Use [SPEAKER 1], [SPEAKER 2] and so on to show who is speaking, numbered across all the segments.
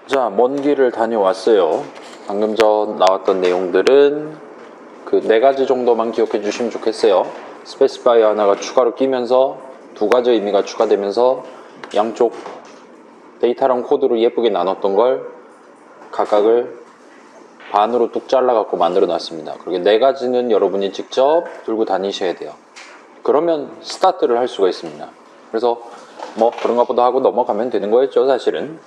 [SPEAKER 1] 자, 먼 길을 다녀왔어요. 방금 전 나왔던 내용들은 그 4가지 정도만 기억해 주시면 좋겠어요. 스페시파이 하나가 추가로 끼면서 2가지 의미가 추가되면서 양쪽 데이터랑 코드로 예쁘게 나눴던 걸 각각을 반으로 뚝 잘라갖고 만들어 놨습니다. 그리고 4가지는 여러분이 직접 들고 다니셔야 돼요. 그러면 스타트를 할 수가 있습니다. 그래서 뭐 그런가 보다 하고 넘어가면 되는 거였죠, 사실은.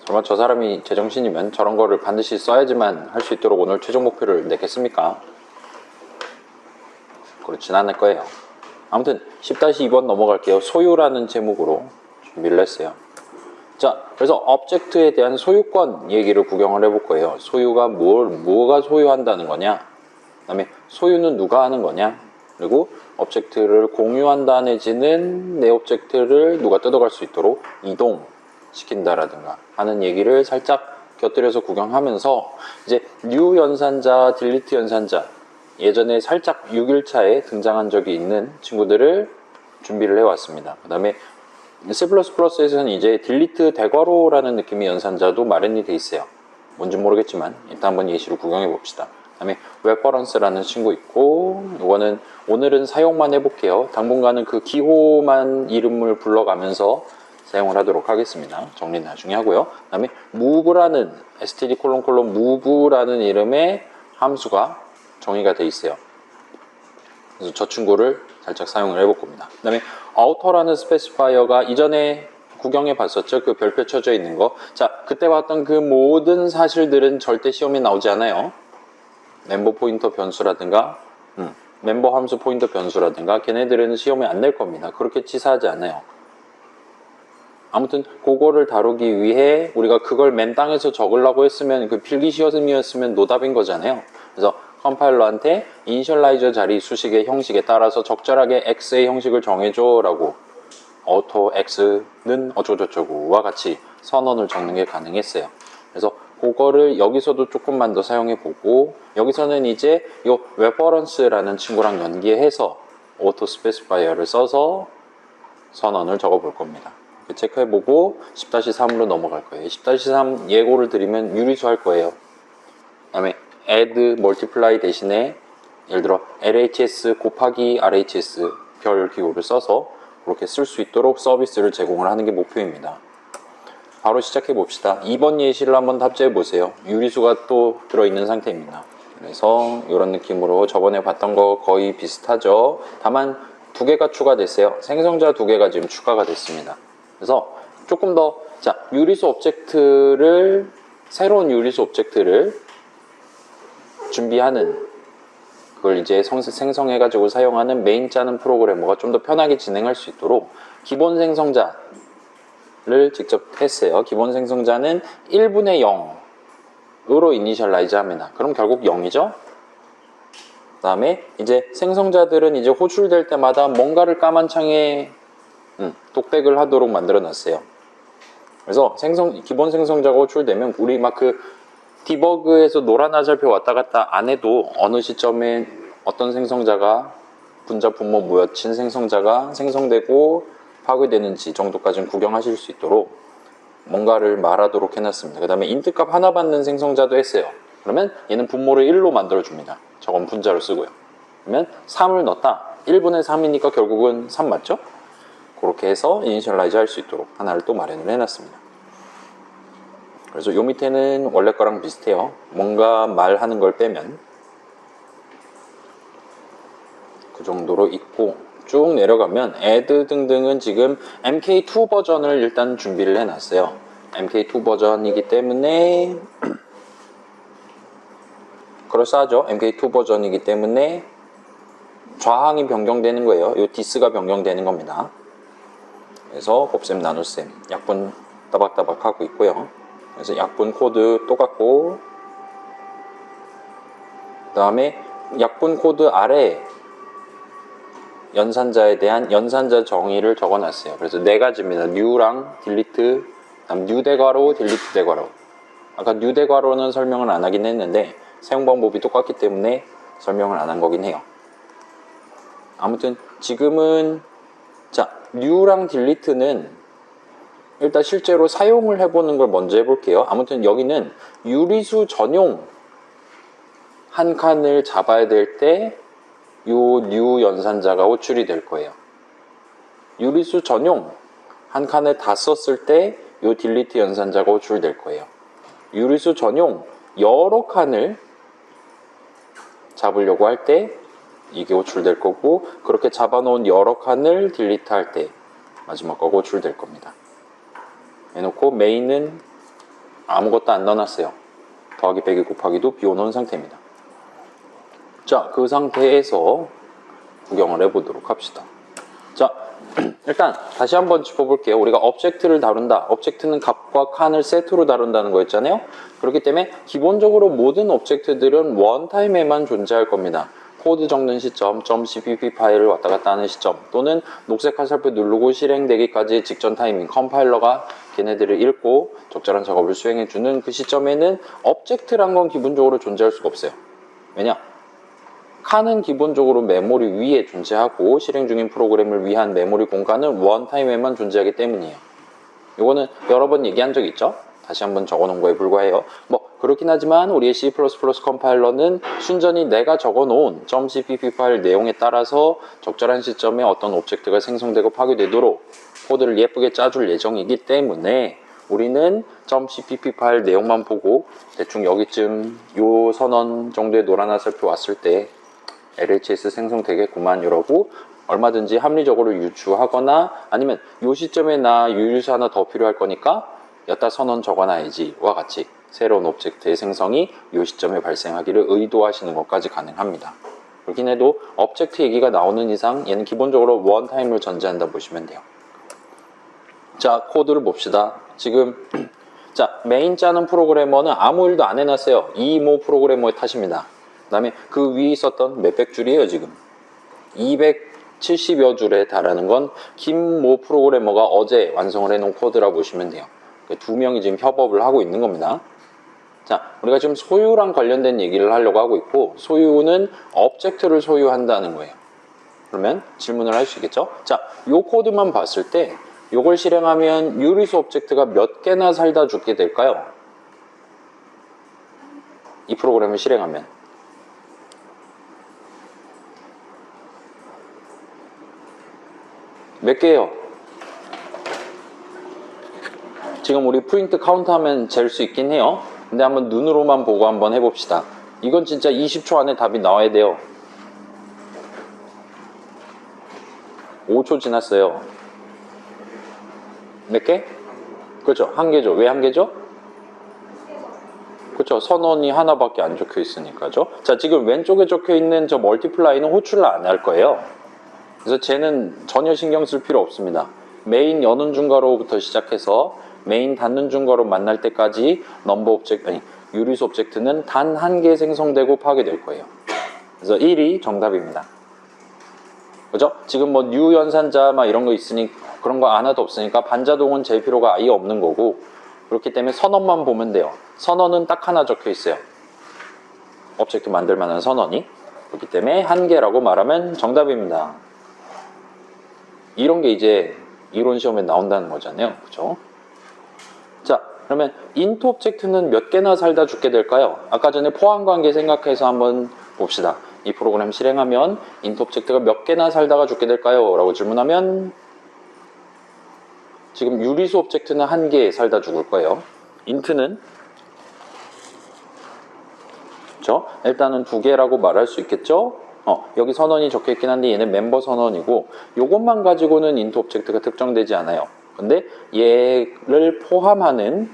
[SPEAKER 1] 설마 저 사람이 제정신이면 저런 거를 반드시 써야지만 할 수 있도록 오늘 최종 목표를 냈겠습니까? 그렇진 않을 거예요. 아무튼 10-2번 넘어갈게요. 소유라는 제목으로 준비를 했어요. 자, 그래서 object에 대한 소유권 얘기를 구경을 해볼 거예요. 소유가 뭐가 소유한다는 거냐? 그 다음에 소유는 누가 하는 거냐? 그리고 object를 공유한다 내지는 내 object를 누가 뜯어갈 수 있도록 이동시킨다라든가 하는 얘기를 살짝 곁들여서 구경하면서 이제 new 연산자, delete 연산자 예전에 살짝 6일차에 등장한 적이 있는 친구들을 준비를 해왔습니다. 그 다음에 C++에서는 이제 딜리트 대괄호라는 느낌의 연산자도 마련이 돼 있어요. 뭔지 모르겠지만 일단 한번 예시로 구경해 봅시다. 그 다음에 웹퍼런스라는 친구 있고, 이거는 오늘은 사용만 해볼게요. 당분간은 그 기호만 이름을 불러가면서 사용을 하도록 하겠습니다. 정리 나중에 하고요. 그 다음에 move라는 std: move라는 이름의 함수가 정의가 돼 있어요. 그래서 저 친구를 살짝 사용을 해볼 겁니다. 그 다음에 outer라는 스페시파이어가 이전에 구경해 봤었죠. 그 별표 쳐져 있는 거. 자, 그때 봤던 그 모든 사실들은 절대 시험에 나오지 않아요. 멤버 포인터 변수라든가 멤버 함수 포인터 변수라든가 걔네들은 시험에 안 낼 겁니다. 그렇게 치사하지 않아요. 아무튼 그거를 다루기 위해 우리가 그걸 맨 땅에서 적으려고 했으면 그 필기 시험이었으면 노답인 거잖아요. 그래서 컴파일러한테 이니셜라이저 자리 수식의 형식에 따라서 적절하게 x의 형식을 정해줘 라고 auto x는 어쩌고저쩌고와 같이 선언을 적는 게 가능했어요. 그래서 그거를 여기서도 조금만 더 사용해 보고, 여기서는 이제 요 reference라는 친구랑 연계해서 auto specifier를 써서 선언을 적어 볼 겁니다. 체크해 보고 10-3으로 넘어갈 거예요. 10-3 예고를 드리면 유리수 할 거예요. 그 다음에 add, multiply 대신에 예를 들어 LHS 곱하기 RHS 별 기호를 써서 그렇게 쓸 수 있도록 서비스를 제공을 하는 게 목표입니다. 바로 시작해 봅시다. 2번 예시를 한번 답제해 보세요. 유리수가 또 들어있는 상태입니다. 그래서 이런 느낌으로 저번에 봤던 거 거의 비슷하죠. 다만 2개가 추가됐어요. 생성자 2개가 지금 추가가 됐습니다. 그래서 조금 더, 자, 유리수 오브젝트를, 새로운 유리수 오브젝트를 준비하는, 그걸 이제 생성해가지고 사용하는 메인 짜는 프로그래머가 좀 더 편하게 진행할 수 있도록 기본 생성자를 직접 했어요. 기본 생성자는 1분의 0으로 이니셜라이즈 합니다. 그럼 결국 0이죠? 그 다음에 이제 생성자들은 이제 호출될 때마다 뭔가를 까만 창에 독백을 하도록 만들어 놨어요. 그래서 기본 생성자가 호출되면 우리 막 그 디버그에서 노란 화살표 왔다 갔다 안 해도 어느 시점에 어떤 생성자가 분자 분모 모여친 생성자가 생성되고 파괴되는지 정도까지는 구경하실 수 있도록 뭔가를 말하도록 해놨습니다. 그 다음에 인트값 하나 받는 생성자도 했어요. 그러면 얘는 분모를 1로 만들어줍니다. 저건 분자로 쓰고요. 그러면 3을 넣었다. 1분의 3이니까 결국은 3 맞죠? 그렇게 해서 이니셜라이즈 할 수 있도록 하나를 또 마련을 해놨습니다. 그래서 요 밑에는 원래 거랑 비슷해요. 뭔가 말하는 걸 빼면 그 정도로 있고, 쭉 내려가면 add 등등은 지금 MK2 버전을 일단 준비를 해놨어요. MK2 버전이기 때문에 그럴싸하죠. MK2 버전이기 때문에 좌항이 변경되는 거예요. 요 디스가 변경되는 겁니다. 그래서 곱셈 나눗셈 약분 따박따박 하고 있고요. 그래서 약분 코드 똑같고, 그 다음에 약분 코드 아래 연산자에 대한 연산자 정의를 적어놨어요. 그래서 4가지입니다. new랑 delete, new 대괄호, delete 대괄호. 아까 new 대괄호는 설명을 안 하긴 했는데 사용 방법이 똑같기 때문에 설명을 안 한 거긴 해요. 아무튼 지금은 자, new랑 delete는 일단 실제로 사용을 해보는 걸 먼저 해볼게요. 아무튼 여기는 유리수 전용 한 칸을 잡아야 될 때 요 new 연산자가 호출이 될 거예요. 유리수 전용 한 칸을 다 썼을 때 요 delete 연산자가 호출될 거예요. 유리수 전용 여러 칸을 잡으려고 할 때 이게 호출될 거고, 그렇게 잡아놓은 여러 칸을 딜리트 할 때 마지막 거가 호출될 겁니다. 해놓고 메인은 아무것도 안 넣어놨어요. 더하기 빼기 곱하기도 비워놓은 상태입니다. 자, 그 상태에서 구경을 해보도록 합시다. 자, 일단 다시 한번 짚어볼게요. 우리가 object를 다룬다. object는 값과 칸을 세트로 다룬다는 거였잖아요. 그렇기 때문에 기본적으로 모든 object들은 원타임에만 존재할 겁니다. 코드 적는 시점, .cpp 파일을 왔다 갔다 하는 시점, 또는 녹색 화살표 누르고 실행되기까지의 직전 타이밍, 컴파일러가 걔네들을 읽고 적절한 작업을 수행해주는 그 시점에는 object란 건 기본적으로 존재할 수가 없어요. 왜냐? 칸은 기본적으로 메모리 위에 존재하고 실행 중인 프로그램을 위한 메모리 공간은 원타임에만 존재하기 때문이에요. 이거는 여러 번 얘기한 적 있죠? 다시 한번 적어놓은 거에 불과해요. 뭐 그렇긴 하지만 우리의 C++ 컴파일러는 순전히 내가 적어놓은 .cpp 파일 내용에 따라서 적절한 시점에 어떤 오브젝트가 생성되고 파괴되도록 코드를 예쁘게 짜줄 예정이기 때문에 우리는 .cpp 파일 내용만 보고 대충 여기쯤 요 선언 정도의 노란 화살표 왔을 때 LHS 생성되겠구만 이러고 얼마든지 합리적으로 유추하거나, 아니면 요 시점에 나 유유수 하나 더 필요할 거니까 여기다 선언 적어놔야지 와 같이 새로운 오브젝트의 생성이 요 시점에 발생하기를 의도하시는 것까지 가능합니다. 그렇긴 해도 오브젝트 얘기가 나오는 이상 얘는 기본적으로 원타임을 전제한다 보시면 돼요. 자, 코드를 봅시다. 지금 자, 메인 짜는 프로그래머는 아무 일도 안 해놨어요. 이모 프로그래머의 탓입니다. 그 다음에 그 위에 있었던 몇백 줄이에요. 지금 270여 줄에 달하는 건 김모 프로그래머가 어제 완성을 해놓은 코드라고 보시면 돼요. 두 명이 지금 협업을 하고 있는 겁니다. 자, 우리가 지금 소유랑 관련된 얘기를 하려고 하고 있고, 소유는 오브젝트를 소유한다는 거예요. 그러면 질문을 할 수 있겠죠? 자, 요 코드만 봤을 때 요걸 실행하면 유리수 오브젝트가 몇 개나 살다 죽게 될까요? 이 프로그램을 실행하면 몇 개예요? 지금 우리 프린트 카운트 하면 잴 수 있긴 해요. 근데 한번 눈으로만 보고 한번 해봅시다. 이건 진짜 20초 안에 답이 나와야 돼요. 5초 지났어요. 몇 개? 그렇죠. 한 개죠. 왜 한 개죠? 그렇죠. 선언이 하나밖에 안 적혀 있으니까죠. 자, 지금 왼쪽에 적혀 있는 저 멀티플라이는 호출을 안 할 거예요. 그래서 쟤는 전혀 신경 쓸 필요 없습니다. 메인 여는 중괄호부터 시작해서 메인 닫는 중괄호 만날 때까지 넘버 오브젝트, 아니 유리수 오브젝트는 단 한 개 생성되고 파괴될 거예요. 그래서 1이 정답입니다. 그죠? 지금 뭐 뉴 연산자 막 이런 거 있으니 그런 거 하나도 없으니까 반자동은 잴 필요가 아예 없는 거고, 그렇기 때문에 선언만 보면 돼요. 선언은 딱 하나 적혀 있어요. 오브젝트 만들 만한 선언이. 그렇기 때문에 한 개라고 말하면 정답입니다. 이런 게 이제 이론 시험에 나온다는 거잖아요. 그죠? 자, 그러면 int 오브젝트는 몇 개나 살다 죽게 될까요? 아까 전에 포함 관계 생각해서 한번 봅시다. 이 프로그램 실행하면 int 오브젝트가 몇 개나 살다가 죽게 될까요? 라고 질문하면 지금 유리수 오브젝트는 한 개 살다 죽을 거예요. int는 그렇죠? 일단은 두 개라고 말할 수 있겠죠? 여기 선언이 적혀 있긴 한데 얘는 멤버 선언이고 요것만 가지고는 int 오브젝트가 특정되지 않아요. 근데 얘를 포함하는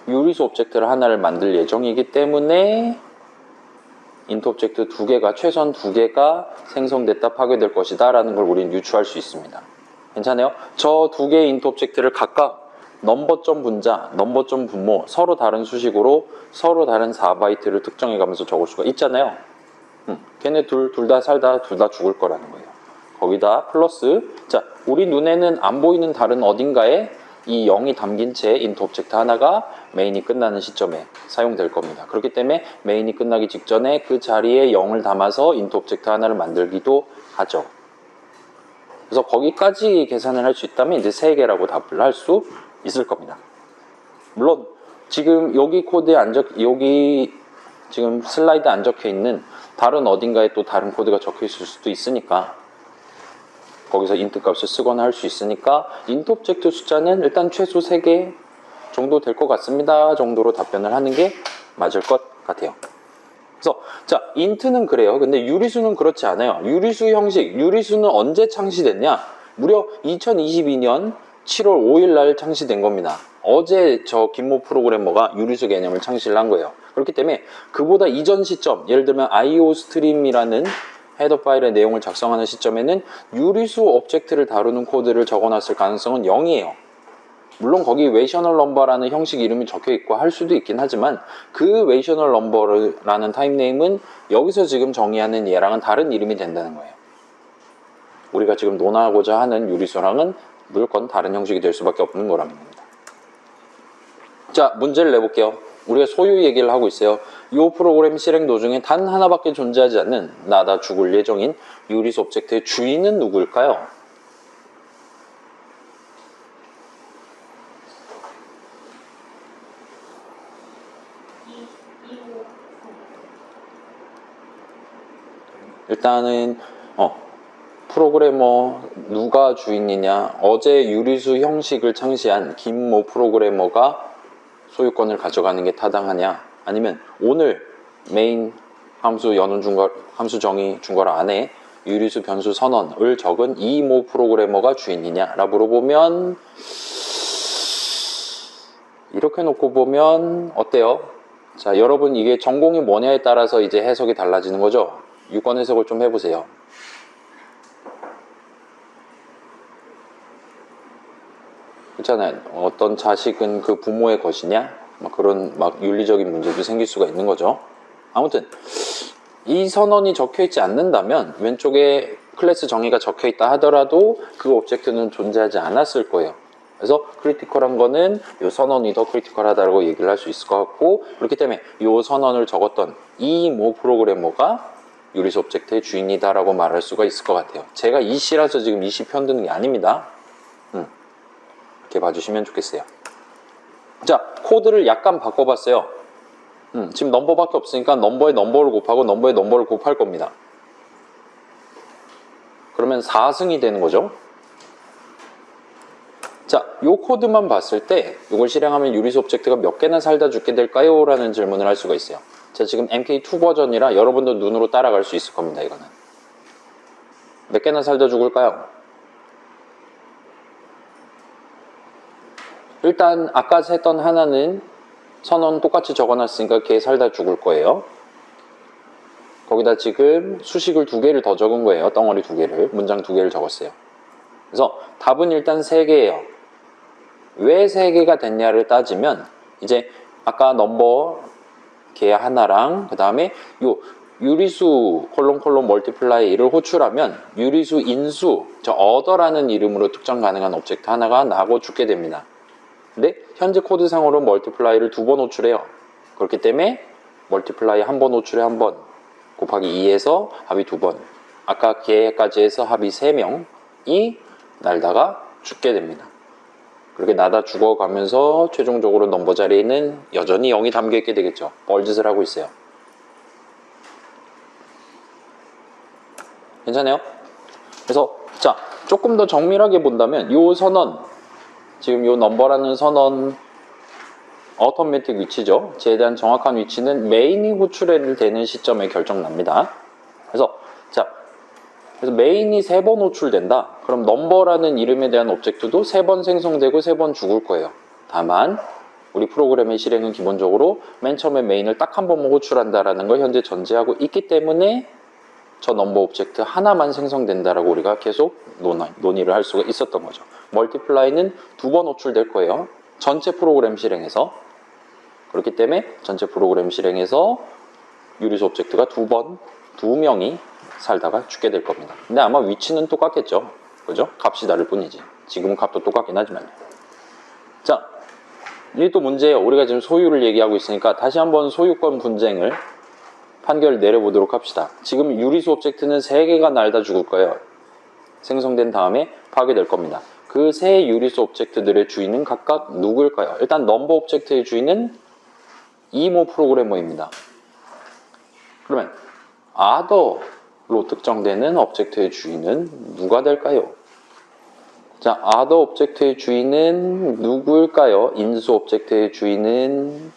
[SPEAKER 1] 유리수 오브젝트를 하나를 만들 예정이기 때문에 int 오브젝트 두 개가, 최소한 두 개가 생성됐다 파괴될 것이다 라는 걸 우리는 유추할 수 있습니다. 괜찮아요? 저 두 개의 int 오브젝트를 각각 넘버점 분자, 넘버점 분모, 서로 다른 수식으로 서로 다른 4바이트를 특정해 가면서 적을 수가 있잖아요. 걔네 둘 다 살다 둘 다 죽을 거라는 거예요. 거기다 플러스, 자, 우리 눈에는 안 보이는 다른 어딘가에 이 0이 담긴 채 int 오브젝트 하나가 메인이 끝나는 시점에 사용될 겁니다. 그렇기 때문에 메인이 끝나기 직전에 그 자리에 0을 담아서 int 오브젝트 하나를 만들기도 하죠. 그래서 거기까지 계산을 할 수 있다면 이제 3개라고 답을 할 수 있을 겁니다. 물론 지금 여기 코드에 여기 지금 슬라이드에 안 적혀 있는 다른 어딘가에 또 다른 코드가 적혀 있을 수도 있으니까 거기서 int 값을 쓰거나 할 수 있으니까 int 오브젝트 숫자는 일단 최소 3개 정도 될 것 같습니다 정도로 답변을 하는 게 맞을 것 같아요. 그래서 자, int는 그래요. 근데 유리수는 그렇지 않아요. 유리수 형식, 유리수는 언제 창시됐냐? 무려 2022년 7월 5일 날 창시된 겁니다. 어제 저 김모 프로그래머가 유리수 개념을 창시를 한 거예요. 그렇기 때문에 그보다 이전 시점, 예를 들면 IO 스트림이라는 헤더 파일의 내용을 작성하는 시점에는 유리수 오브젝트를 다루는 코드를 적어놨을 가능성은 0이에요. 물론 거기 웨이셔널 넘버라는 형식 이름이 적혀 있고 할 수도 있긴 하지만 그 웨이셔널 넘버라는 타입 네임은 여기서 지금 정의하는 얘랑은 다른 이름이 된다는 거예요. 우리가 지금 논하고자 하는 유리수랑은 무조건 다른 형식이 될 수밖에 없는 거라는 겁니다. 자, 문제를 내볼게요. 우리가 소유 얘기를 하고 있어요. 이 프로그램 실행 도중에 단 하나밖에 존재하지 않는 나다 죽을 예정인 유리수 오브젝트의 주인은 누구일까요? 일단은 프로그래머 누가 주인이냐, 어제 유리수 형식을 창시한 김모 프로그래머가 소유권을 가져가는 게 타당하냐, 아니면 오늘 메인 함수 연원 중괄 함수 정의 중괄 안에 유리수 변수 선언을 적은 이모 프로그래머가 주인이냐라 물어보면 이렇게 놓고 보면 어때요? 자, 여러분 이게 전공이 뭐냐에 따라서 이제 해석이 달라지는 거죠. 유권 해석을 좀 해보세요. 그렇잖아요. 어떤 자식은 그 부모의 것이냐? 막 그런 막 윤리적인 문제도 생길 수가 있는 거죠. 아무튼 이 선언이 적혀 있지 않는다면 왼쪽에 클래스 정의가 적혀 있다 하더라도 그 오브젝트는 존재하지 않았을 거예요. 그래서 크리티컬한 거는 이 선언이 더 크리티컬하다고 얘기를 할 수 있을 것 같고, 그렇기 때문에 이 선언을 적었던 이 모 프로그래머가 유리수 오브젝트의 주인이다라고 말할 수가 있을 것 같아요. 제가 이 시라서 지금 이 시 편드는 게 아닙니다. 이렇게 봐주시면 좋겠어요. 자, 코드를 약간 바꿔봤어요. 지금 넘버밖에 없으니까 넘버에 넘버를 곱하고 넘버에 넘버를 곱할 겁니다. 그러면 4승이 되는 거죠. 자, 요 코드만 봤을 때 이걸 실행하면 유리수 오브젝트가 몇 개나 살다 죽게 될까요? 라는 질문을 할 수가 있어요. 자, 지금 MK2 버전이라 여러분도 눈으로 따라갈 수 있을 겁니다. 이거는 몇 개나 살다 죽을까요? 일단 아까 했던 하나는 선언 똑같이 적어놨으니까 걔 살다 죽을 거예요. 거기다 지금 수식을 2개를 더 적은 거예요. 덩어리 2개를, 문장 2개를 적었어요. 그래서 답은 일단 3개예요. 왜 3개가 됐냐를 따지면 이제 아까 넘버 걔 하나랑 그 다음에 요 유리수 콜론 멀티플라이를 호출하면 유리수 인수, 저 어더라는 이름으로 특정 가능한 오브젝트 하나가 나고 죽게 됩니다. 근데 현재 코드상으로 멀티플라이를 2번 호출해요. 그렇기 때문에 멀티플라이 1번 호출해 1번 곱하기 2에서 합이 2번, 아까 걔까지 해서 합이 3명이 날다가 죽게 됩니다. 그렇게 나다 죽어가면서 최종적으로 넘버 자리에는 여전히 0이 담겨있게 되겠죠. 뻘짓을 하고 있어요. 괜찮아요? 그래서 자, 조금 더 정밀하게 본다면 이 선언, 지금 이 넘버라는 선언 어토매틱 위치죠. 쟤에 대한 정확한 위치는 메인이 호출되는 시점에 결정납니다. 그래서 메인이 3번 호출된다. 그럼 넘버라는 이름에 대한 오브젝트도 3번 생성되고 3번 죽을 거예요. 다만 우리 프로그램의 실행은 기본적으로 맨 처음에 메인을 딱 한 번만 호출한다라는 걸 현재 전제하고 있기 때문에 저 넘버 오브젝트 하나만 생성된다라고 우리가 계속 논의를 할 수가 있었던 거죠. 멀티플라이는 2번 호출될 거예요. 전체 프로그램 실행에서. 그렇기 때문에 전체 프로그램 실행에서 유리수 오브젝트가 2명이 살다가 죽게 될 겁니다. 근데 아마 위치는 똑같겠죠. 그죠? 값이 다를 뿐이지. 지금은 값도 똑같긴 하지만요. 자, 이게 또 문제예요. 우리가 지금 소유를 얘기하고 있으니까 다시 한번 소유권 분쟁을 판결을 내려보도록 합시다. 지금 유리수 오브젝트는 3개가 날다 죽을 거예요. 생성된 다음에 파괴될 겁니다. 그 세 유리수 오브젝트들의 주인은 각각 누구일까요? 일단 넘버 오브젝트의 주인은 이모 프로그래머입니다. 그러면 other로 특정되는 오브젝트의 주인은 누가 될까요? 자, other 오브젝트의 주인은 누구일까요? 인수 오브젝트의 주인은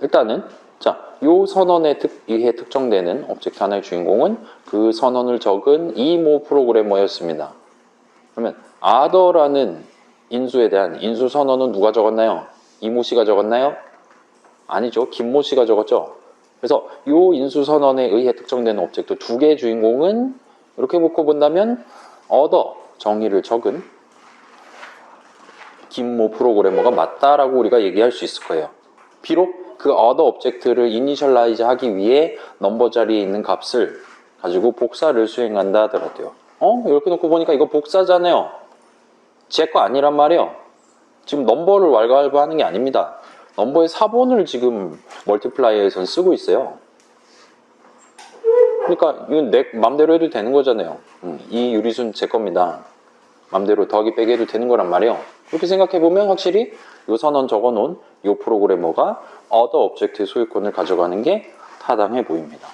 [SPEAKER 1] 일단은 자, 요 선언에 의해 특정되는 오브젝트 하나의 주인공은 그 선언을 적은 이모 프로그래머였습니다. 그러면 other라는 인수에 대한 인수 선언은 누가 적었나요? 이모 씨가 적었나요? 아니죠. 김모 씨가 적었죠. 그래서 요 인수 선언에 의해 특정되는 오브젝트 두 개의 주인공은 이렇게 묶어 본다면 other 정의를 적은 김모 프로그래머가 맞다라고 우리가 얘기할 수 있을 거예요. 비록 그 other 오브젝트를 이니셜라이즈 하기 위해 넘버 자리에 있는 값을 가지고 복사를 수행한다 하더라도요. 이렇게 놓고 보니까 이거 복사잖아요. 제 거 아니란 말이에요. 지금 넘버를 왈가왈부하는 게 아닙니다. 넘버의 사본을 지금 멀티플라이어에선 쓰고 있어요. 그러니까 이건 내 맘대로 해도 되는 거잖아요. 이 유리수는 제 겁니다. 맘대로 더하기 빼기 해도 되는 거란 말이에요. 그렇게 생각해보면 확실히 이 선언 적어놓은 이 프로그래머가 other 오브젝트의 소유권을 가져가는 게 타당해 보입니다.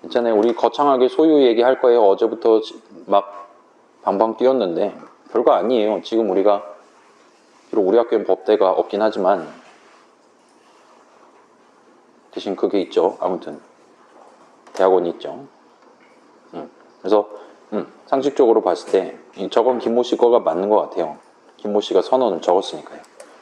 [SPEAKER 1] 있잖아요. 우리 거창하게 소유 얘기할 거예요. 어제부터 막 방방 뛰었는데 별거 아니에요. 지금 우리가 비록 우리 학교엔 법대가 없긴 하지만 대신 그게 있죠. 아무튼 대학원이 있죠. 그래서 상식적으로 봤을 때 저건 김모 씨 거가 맞는 것 같아요. 김모 씨가 선언을 적었으니까요.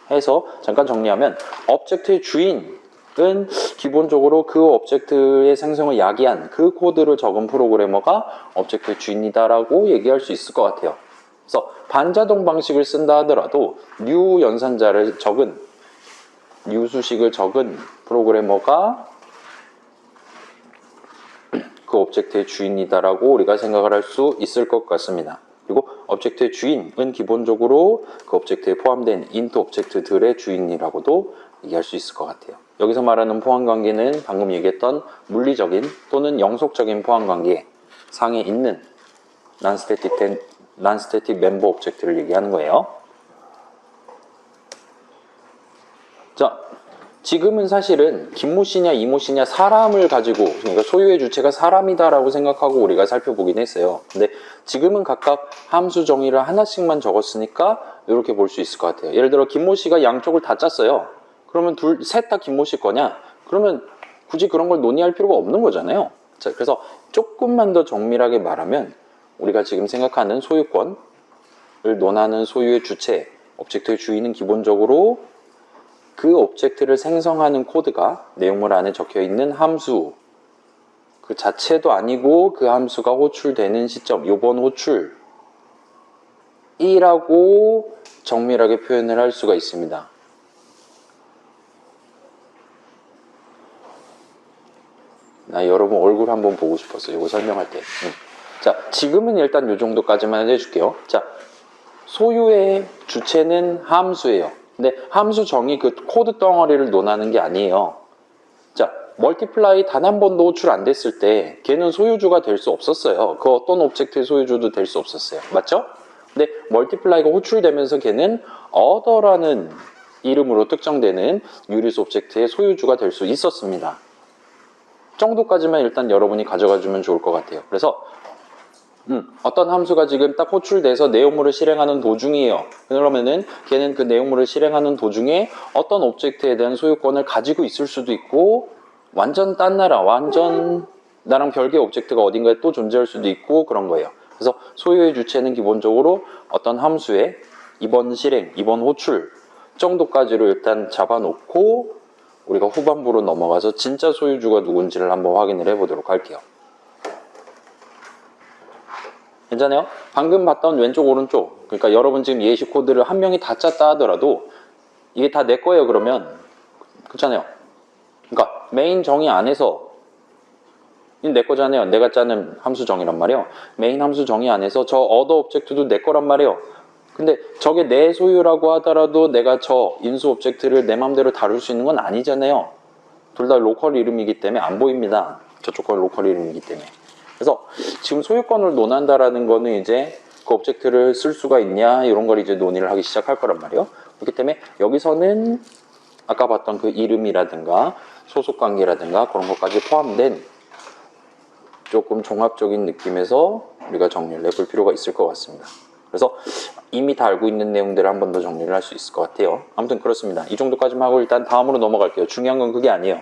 [SPEAKER 1] 해서 잠깐 정리하면 오브젝트의 주인은 기본적으로 그 오브젝트의 생성을 야기한 그 코드를 적은 프로그래머가 오브젝트의 주인이다라고 얘기할 수 있을 것 같아요. 그래서 반자동 방식을 쓴다 하더라도 new 연산자를 적은 new 수식을 적은 프로그래머가 그 오브젝트의 주인이다라고 우리가 생각을 할 수 있을 것 같습니다. 그리고 오브젝트의 주인은 기본적으로 그 오브젝트에 포함된 인트 오브젝트들의 주인이라고도 얘기할 수 있을 것 같아요. 여기서 말하는 포함관계는 방금 얘기했던 물리적인 또는 영속적인 포함관계 상에 있는 non-static 멤버 오브젝트를 얘기하는 거예요. 자, 지금은 사실은 김모 씨냐 이모 씨냐 사람을 가지고 그러니까 소유의 주체가 사람이다라고 생각하고 우리가 살펴보긴 했어요. 근데 지금은 각각 함수 정의를 하나씩만 적었으니까 이렇게 볼 수 있을 것 같아요. 예를 들어 김모 씨가 양쪽을 다 짰어요. 그러면 셋 다 김모 씨 거냐? 그러면 굳이 그런 걸 논의할 필요가 없는 거잖아요. 자, 그래서 조금만 더 정밀하게 말하면 우리가 지금 생각하는 소유권을 논하는 소유의 주체, 오브젝트의 주인은 기본적으로 그 오브젝트를 생성하는 코드가 내용물 안에 적혀 있는 함수 그 자체도 아니고 그 함수가 호출되는 시점, 요번 호출이라고 정밀하게 표현을 할 수가 있습니다. 나 여러분 얼굴 한번 보고 싶었어요. 이거 설명할 때. 자, 지금은 일단 요 정도까지만 해줄게요. 자, 소유의 주체는 함수예요. 근데 함수 정의 그 코드 덩어리를 논하는 게 아니에요. 자, 멀티플라이 단 한 번도 호출 안 됐을 때 걔는 소유주가 될 수 없었어요. 그 어떤 오브젝트의 소유주도 될 수 없었어요. 맞죠? 근데 멀티플라이가 호출되면서 걔는 other라는 이름으로 특정되는 유리수 오브젝트의 소유주가 될 수 있었습니다. 정도까지만 일단 여러분이 가져가 주면 좋을 것 같아요. 그래서 어떤 함수가 지금 딱 호출돼서 내용물을 실행하는 도중이에요. 그러면은 걔는 그 내용물을 실행하는 도중에 어떤 오브젝트에 대한 소유권을 가지고 있을 수도 있고 완전 딴 나라, 완전 나랑 별개의 오브젝트가 어딘가에 또 존재할 수도 있고 그런 거예요. 그래서 소유의 주체는 기본적으로 어떤 함수의 이번 실행, 이번 호출 정도까지로 일단 잡아놓고 우리가 후반부로 넘어가서 진짜 소유주가 누군지를 한번 확인을 해보도록 할게요. 괜찮아요? 방금 봤던 왼쪽 오른쪽 그러니까 여러분 지금 예시 코드를 한 명이 다 짰다 하더라도 이게 다 내 거예요 그러면 그렇잖아요. 그러니까 메인 정의 안에서 내 거잖아요. 내가 짜는 함수 정의란 말이에요. 메인 함수 정의 안에서 저 other 오브젝트도 내 거란 말이에요. 근데 저게 내 소유라고 하더라도 내가 저 인수 오브젝트를 내 맘대로 다룰 수 있는 건 아니잖아요. 둘 다 로컬 이름이기 때문에 안 보입니다. 저쪽 건 로컬 이름이기 때문에. 그래서 지금 소유권을 논한다라는 거는 이제 그 오브젝트를 쓸 수가 있냐 이런 걸 이제 논의를 하기 시작할 거란 말이에요. 그렇기 때문에 여기서는 아까 봤던 그 이름이라든가 소속 관계라든가 그런 것까지 포함된 조금 종합적인 느낌에서 우리가 정리를 해볼 필요가 있을 것 같습니다. 그래서 이미 다 알고 있는 내용들을 한 번 더 정리를 할 수 있을 것 같아요. 아무튼 그렇습니다. 이 정도까지만 하고 일단 다음으로 넘어갈게요. 중요한 건 그게 아니에요.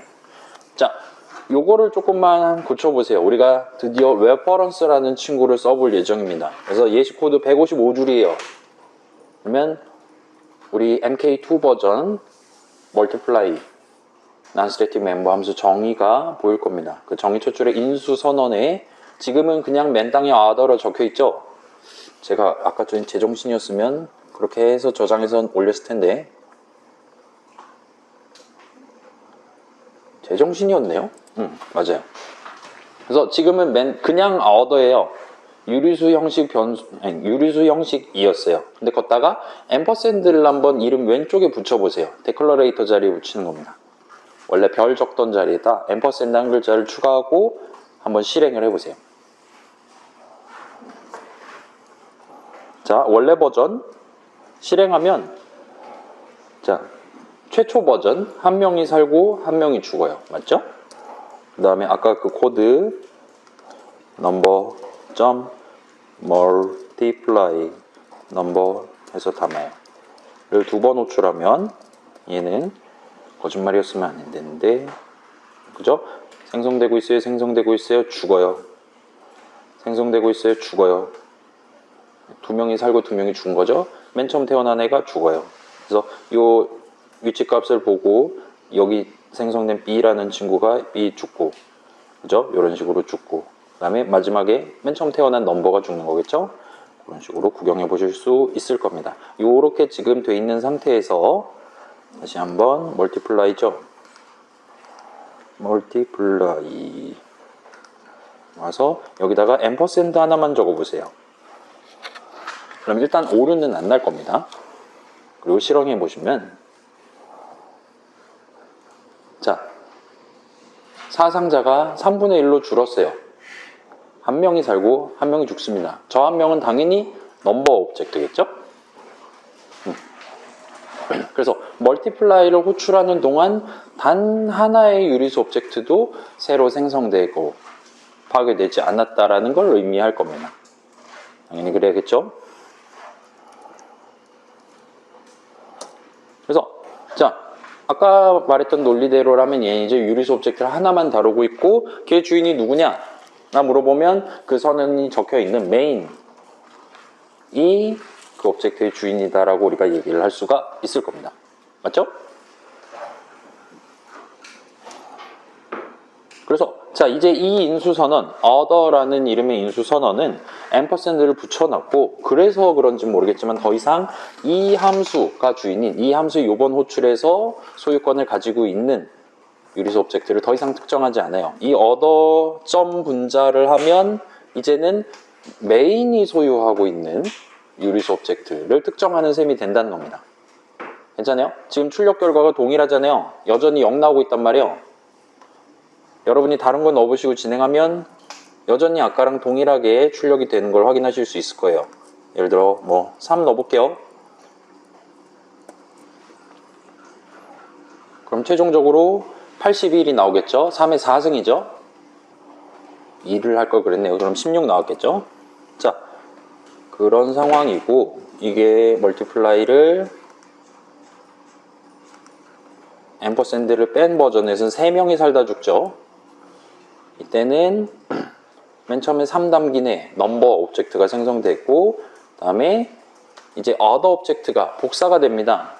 [SPEAKER 1] 자, 요거를 조금만 고쳐보세요. 우리가 드디어 레퍼런스라는 친구를 써볼 예정입니다. 그래서 예시 코드 155줄이에요. 그러면 우리 MK2 버전 멀티플라이 non-static member 함수 정의가 보일 겁니다. 그 정의 첫 줄에 인수 선언에 지금은 그냥 맨 땅에 other로 적혀 있죠. 제가 아까 전에 제정신이었으면 그렇게 해서 저장해서 올렸을 텐데 제정신이었네요. 맞아요. 그래서 지금은 그냥 other예요. 유리수 형식 유리수 형식이었어요. 근데 걷다가 앰퍼샌드를 한번 이름 왼쪽에 붙여보세요. 데클러레이터 자리에 붙이는 겁니다. 원래 별 적던 자리에다 앰퍼샌드 한 글자를 추가하고 한번 실행을 해보세요. 자, 원래 버전 실행하면 자, 최초 버전 한 명이 살고 한 명이 죽어요. 맞죠? 그 다음에 아까 그 코드 number 점 multiply number 해서 담아요. 를 두 번 호출하면 얘는 거짓말이었으면 안 되는데 그죠? 생성되고 있어요. 생성되고 있어요. 죽어요. 생성되고 있어요. 죽어요. 두 명이 살고 두 명이 죽은 거죠. 맨 처음 태어난 애가 죽어요. 그래서 요 위치값을 보고 여기 생성된 B라는 친구가 B 죽고 그죠? 이런 식으로 죽고 그 다음에 마지막에 맨 처음 태어난 넘버가 죽는 거겠죠? 그런 식으로 구경해 보실 수 있을 겁니다. 요렇게 지금 돼 있는 상태에서 다시 한번 멀티플라이죠. 멀티플라이 와서 여기다가 앰퍼샌드 하나만 적어 보세요. 그럼 일단 오류는 안 날 겁니다. 그리고 실행해 보시면 자, 사상자가 3분의 1로 줄었어요. 한 명이 살고 한 명이 죽습니다. 저 한 명은 당연히 넘버 오브젝트겠죠? 그래서 멀티플라이를 호출하는 동안 단 하나의 유리수 오브젝트도 새로 생성되고 파괴되지 않았다라는 걸 의미할 겁니다. 당연히 그래야겠죠? 그래서 자, 아까 말했던 논리대로라면 얘 이제 유리수 오브젝트를 하나만 다루고 있고 걔 주인이 누구냐? 나 물어보면 그 선언이 적혀 있는 메인이 그 오브젝트의 주인이다라고 우리가 얘기를 할 수가 있을 겁니다. 맞죠? 그래서 자, 이제 이 인수선언 other라는 이름의 인수선언은 앰퍼샌드를 붙여놨고 그래서 그런지 모르겠지만 더 이상 이 함수가 주인인 이 함수의 요번 호출에서 소유권을 가지고 있는 유리수 오브젝트를 더 이상 특정하지 않아요. 이 other 점 분자를 하면 이제는 메인이 소유하고 있는 유리수 오브젝트를 특정하는 셈이 된다는 겁니다. 괜찮아요? 지금 출력 결과가 동일하잖아요. 여전히 0 나오고 있단 말이에요. 여러분이 다른 거 넣어보시고 진행하면 여전히 아까랑 동일하게 출력이 되는 걸 확인하실 수 있을 거예요. 예를 들어 뭐 3 넣어볼게요. 그럼 최종적으로 81이 나오겠죠. 3의 4승이죠. 2를 할 걸 그랬네요. 그럼 16 나왔겠죠. 자, 그런 상황이고 이게 멀티플라이를 앰퍼샌드를 뺀 버전에서는 3명이 살다 죽죠. 이때는 맨 처음에 3 담긴 애 넘버 오브젝트가 생성됐고 그 다음에 이제 other 오브젝트가 복사가 됩니다.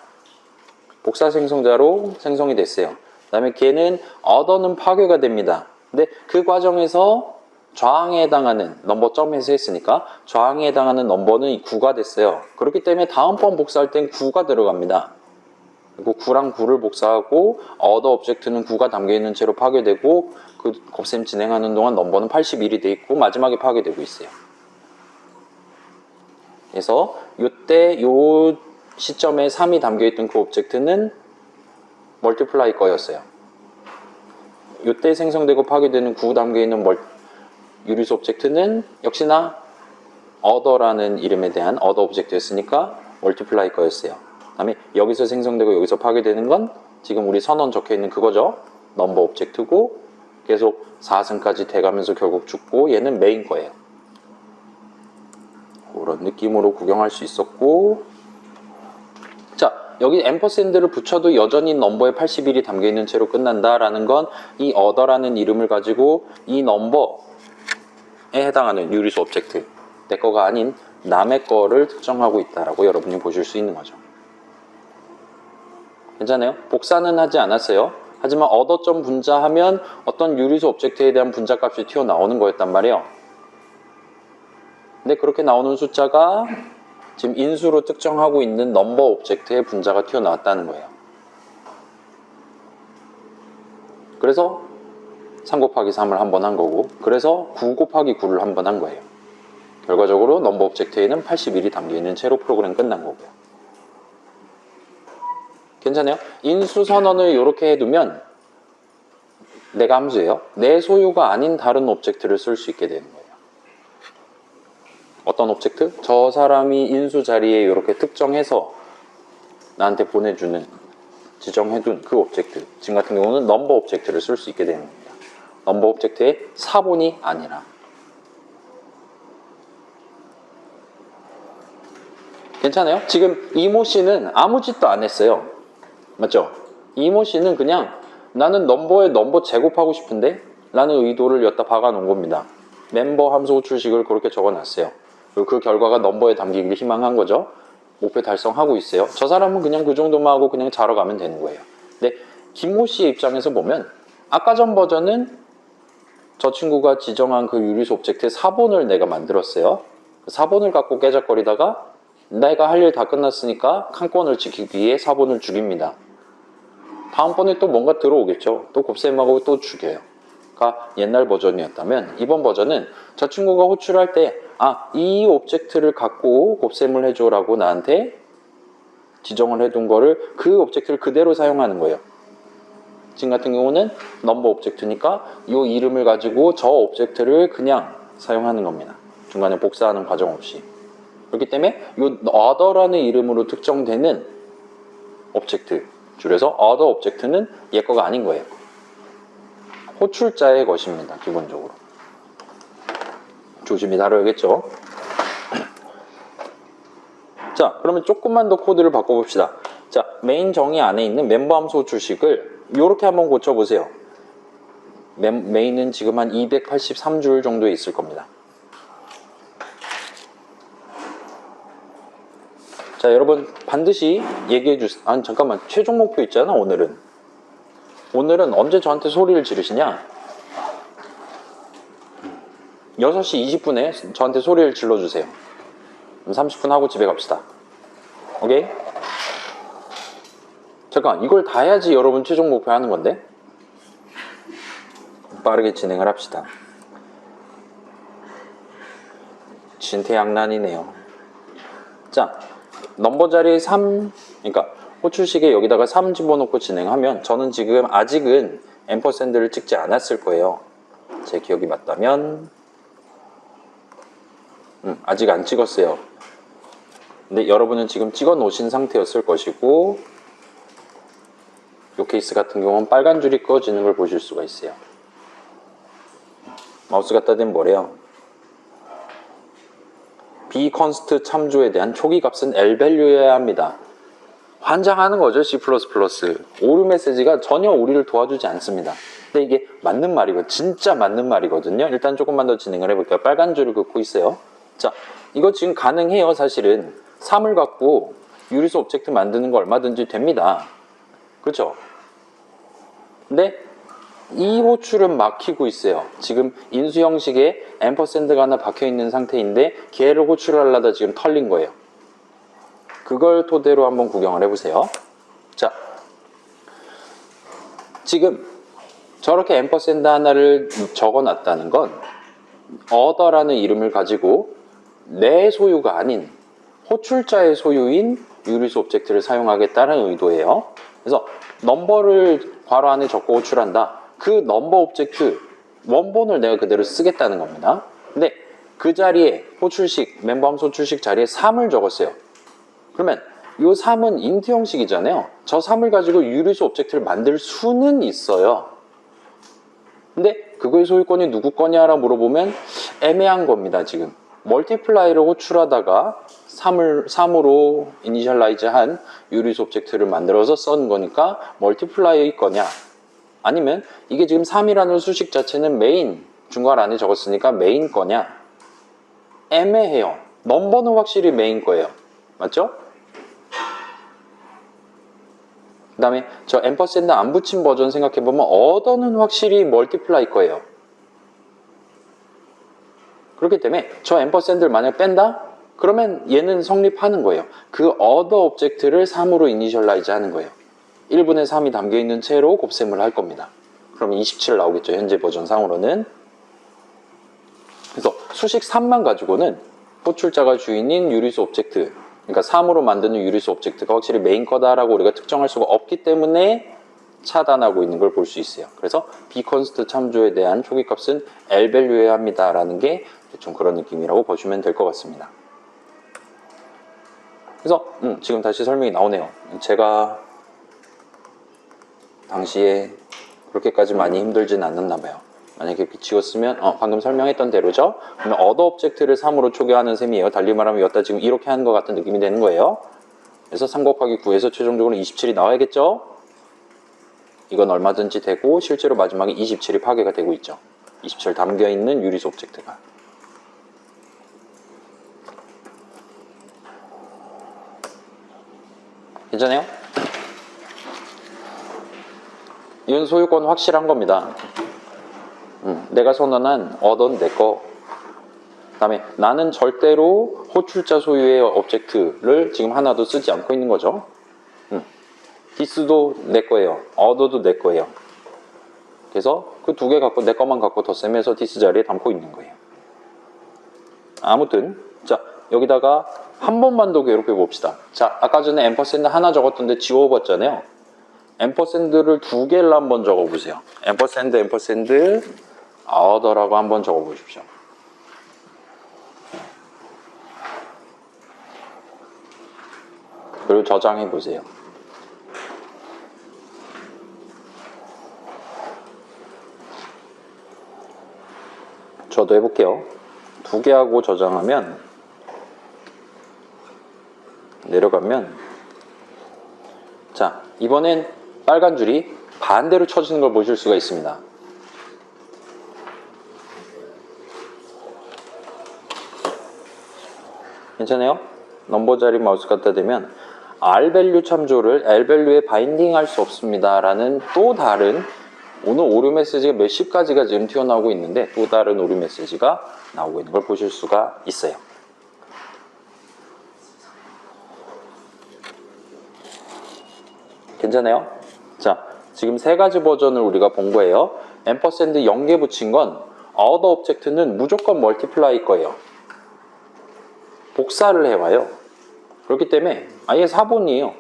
[SPEAKER 1] 복사 생성자로 생성이 됐어요. 그 다음에 걔는 other는 파괴가 됩니다. 근데 그 과정에서 저항에 해당하는 넘버 점에서 했으니까 저항에 해당하는 넘버는 9가 됐어요. 그렇기 때문에 다음번 복사할 땐 9가 들어갑니다. 그리고 9랑 9를 복사하고 other 오브젝트는 9가 담겨있는 채로 파괴되고 그 곱셈 진행하는 동안 넘버는 81이 돼 있고 마지막에 파괴되고 있어요. 그래서 이때 요 시점에 3이 담겨있던 그 오브젝트는 멀티플라이 거였어요. 이때 생성되고 파괴되는 구 담겨 있는 유리수 오브젝트는 역시나 other라는 이름에 대한 other 오브젝트였으니까 multiply 거였어요. 그다음에 여기서 생성되고 여기서 파괴되는 건 지금 우리 선언 적혀 있는 그거죠. 넘버 오브젝트고 계속 4승까지 돼가면서 결국 죽고 얘는 메인 거예요. 그런 느낌으로 구경할 수 있었고, 자 여기 앰퍼샌드를 붙여도 여전히 넘버에 81이 담겨있는 채로 끝난다라는 건 이 other라는 이름을 가지고 이 넘버에 해당하는 유리수 오브젝트, 내 거가 아닌 남의 거를 특정하고 있다라고 여러분이 보실 수 있는 거죠. 괜찮아요? 복사는 하지 않았어요. 하지만 other.점 분자하면 어떤 유리수 오브젝트에 대한 분자 값이 튀어나오는 거였단 말이에요. 근데 그렇게 나오는 숫자가 지금 인수로 특정하고 있는 넘버 오브젝트의 분자가 튀어나왔다는 거예요. 그래서 3 곱하기 3을 한 번 한 거고, 그래서 9 곱하기 9를 한 번 한 거예요. 결과적으로 넘버 오브젝트에는 81이 담겨있는 채로 프로그램 끝난 거고요. 괜찮아요? 인수 선언을 이렇게 해두면 내가 함수예요. 내 소유가 아닌 다른 오브젝트를 쓸 수 있게 되는 거예요. 어떤 오브젝트? 저 사람이 인수 자리에 이렇게 특정해서 나한테 보내주는, 지정해둔 그 오브젝트. 지금 같은 경우는 넘버 오브젝트를 쓸 수 있게 되는 겁니다. 넘버 오브젝트의 사본이 아니라. 괜찮아요? 지금 이모 씨는 아무 짓도 안 했어요. 맞죠? 이모 씨는 그냥 나는 넘버에 넘버 제곱하고 싶은데 라는 의도를 여기다 박아 놓은 겁니다. 멤버 함수 호출식을 그렇게 적어 놨어요. 그리고 그 결과가 넘버에 담기길 희망한 거죠. 목표 달성하고 있어요. 저 사람은 그냥 그 정도만 하고 그냥 자러 가면 되는 거예요. 근데 김모 씨의 입장에서 보면 아까 전 버전은 저 친구가 지정한 그 유리수 오브젝트의 사본을 내가 만들었어요. 그 사본을 갖고 깨작거리다가 내가 할 일 다 끝났으니까 칸권을 지키기 위해 사본을 죽입니다. 다음번에 또 뭔가 들어오겠죠. 또 곱셈하고 또 죽여요. 가 옛날 버전이었다면 이번 버전은 저 친구가 호출할 때 이 오브젝트를 갖고 곱셈을 해줘 라고 나한테 지정을 해둔 거를 그 오브젝트를 그대로 사용하는 거예요. 지금 같은 경우는 넘버 오브젝트니까 이 이름을 가지고 저 오브젝트를 그냥 사용하는 겁니다. 중간에 복사하는 과정 없이. 그렇기 때문에 이 other라는 이름으로 특정되는 오브젝트, 줄여서 other 오브젝트는 얘 거가 아닌 거예요. 호출자의 것입니다. 기본적으로. 조심히 다뤄야겠죠. 자, 그러면 조금만 더 코드를 바꿔봅시다. 자, 메인 정의 안에 있는 멤버 함수 호출식을 이렇게 한번 고쳐보세요. 메인은 지금 한 283줄 정도에 있을 겁니다. 자, 여러분 반드시 얘기해 주세요. 아니 잠깐만, 최종 목표 있잖아. 오늘은 언제 저한테 소리를 지르시냐? 6시 20분에 저한테 소리를 질러주세요. 그럼 30분 하고 집에 갑시다. 오케이? 잠깐, 이걸 다 해야지 여러분 최종 목표 하는 건데? 빠르게 진행을 합시다. 진퇴양난이네요. 자, 넘버 자리에 3, 그러니까 호출식에 여기다가 3 집어넣고 진행하면 저는 지금 아직은 앰퍼샌드를 찍지 않았을 거예요. 제 기억이 맞다면 아직 안 찍었어요. 근데 여러분은 지금 찍어 놓으신 상태였을 것이고, 이 케이스 같은 경우는 빨간 줄이 꺼지는 걸 보실 수가 있어요. 마우스 갖다 대면 뭐래요? B 컨스트 참조에 대한 초기 값은 L밸류여야 합니다. 환장하는 거죠. C++. 오류 메시지가 전혀 우리를 도와주지 않습니다. 근데 이게 맞는 말이고 진짜 맞는 말이거든요. 일단 조금만 더 진행을 해볼게요. 빨간 줄을 긋고 있어요. 자, 이거 지금 가능해요. 사실은 3을 갖고 유리수 오브젝트 만드는 거 얼마든지 됩니다. 그렇죠? 근데 이 호출은 막히고 있어요. 지금 인수 형식에 앰퍼샌드가 하나 박혀있는 상태인데 걔를 호출하려다 지금 털린 거예요. 그걸 토대로 한번 구경을 해보세요. 자, 지금 저렇게 앰퍼샌드 하나를 적어놨다는 건 other라는 이름을 가지고 내 소유가 아닌 호출자의 소유인 유리수 오브젝트를 사용하겠다는 의도예요. 그래서 넘버를 괄호 안에 적고 호출한다. 그 넘버 오브젝트 원본을 내가 그대로 쓰겠다는 겁니다. 근데 그 자리에 호출식, 멤버 함수 호출식 자리에 3을 적었어요. 그러면 이 3은 인트 형식이잖아요. 저 3을 가지고 유리수 오브젝트를 만들 수는 있어요. 근데 그거의 소유권이 누구 거냐라 물어보면 애매한 겁니다. 지금 멀티플라이를 호출하다가 3으로 이니셜라이즈한 유리수 오브젝트를 만들어서 쓴 거니까 멀티플라이의 거냐, 아니면 이게 지금 3이라는 수식 자체는 메인 중괄 안에 적었으니까 메인 거냐, 애매해요. 넘버는 확실히 메인 거예요. 맞죠? 그 다음에 저 앰퍼센드 안 붙인 버전 생각해보면 어더는 확실히 멀티플라이 거예요. 그렇기 때문에 저 앰퍼센드를 만약 뺀다? 그러면 얘는 성립하는 거예요. 그 other 오브젝트를 3으로 이니셜라이즈 하는 거예요. 1분의 3이 담겨있는 채로 곱셈을 할 겁니다. 그럼 27 나오겠죠. 현재 버전 상으로는. 그래서 수식 3만 가지고는 호출자가 주인인 유리수 오브젝트, 그러니까 3으로 만드는 유리수 오브젝트가 확실히 메인 거다라고 우리가 특정할 수가 없기 때문에 차단하고 있는 걸 볼 수 있어요. 그래서 bconst 참조에 대한 초기값은 lvalue여야 합니다라는 게 좀 그런 느낌이라고 보시면 될 것 같습니다. 그래서 지금 다시 설명이 나오네요. 제가 당시에 그렇게까지 많이 힘들진 않았나 봐요. 만약에 비치웠으면 방금 설명했던 대로죠. 그러면 other 오브젝트를 3으로 초기화하는 셈이에요. 달리 말하면 여기다 지금 이렇게 하는 것 같은 느낌이 되는 거예요. 그래서 3 곱하기 9에서 최종적으로 27이 나와야겠죠. 이건 얼마든지 되고 실제로 마지막에 27이 파괴가 되고 있죠. 27 담겨있는 유리수 오브젝트가. 괜찮아요? 이건 소유권 확실한 겁니다. 내가 선언한 other는 내 거. 그 다음에 나는 절대로 호출자 소유의 오브젝트를 지금 하나도 쓰지 않고 있는 거죠. this도 내 거예요. other도 내 거예요. 그래서 그 두 개 갖고 내 것만 갖고 덧셈해서 this 자리에 담고 있는 거예요. 아무튼 자, 여기다가 한 번만 더 괴롭혀 봅시다. 자, 아까 전에 앰퍼센드 하나 적었던데 지워봤잖아요. 앰퍼센드를 두 개를 한번 적어보세요. 앰퍼센드 other라고 한번 적어보십시오. 그리고 저장해보세요. 저도 해볼게요. 두 개 하고 저장하면 내려가면 자, 이번엔 빨간 줄이 반대로 쳐지는 걸 보실 수가 있습니다. 괜찮아요? 넘버 자리 마우스 갖다 대면 r밸류 참조를 l밸류에 바인딩 할 수 없습니다 라는 또 다른, 오늘 오류 메시지가 몇십 가지가 지금 튀어나오고 있는데 또 다른 오류 메시지가 나오고 있는 걸 보실 수가 있어요. 괜찮아요? 자, 지금 세 가지 버전을 우리가 본 거예요. 앰퍼센드 0개 붙인 건 other 오브젝트는 무조건 멀티플라이 거예요. 복사를 해와요. 그렇기 때문에 아예 사본이에요.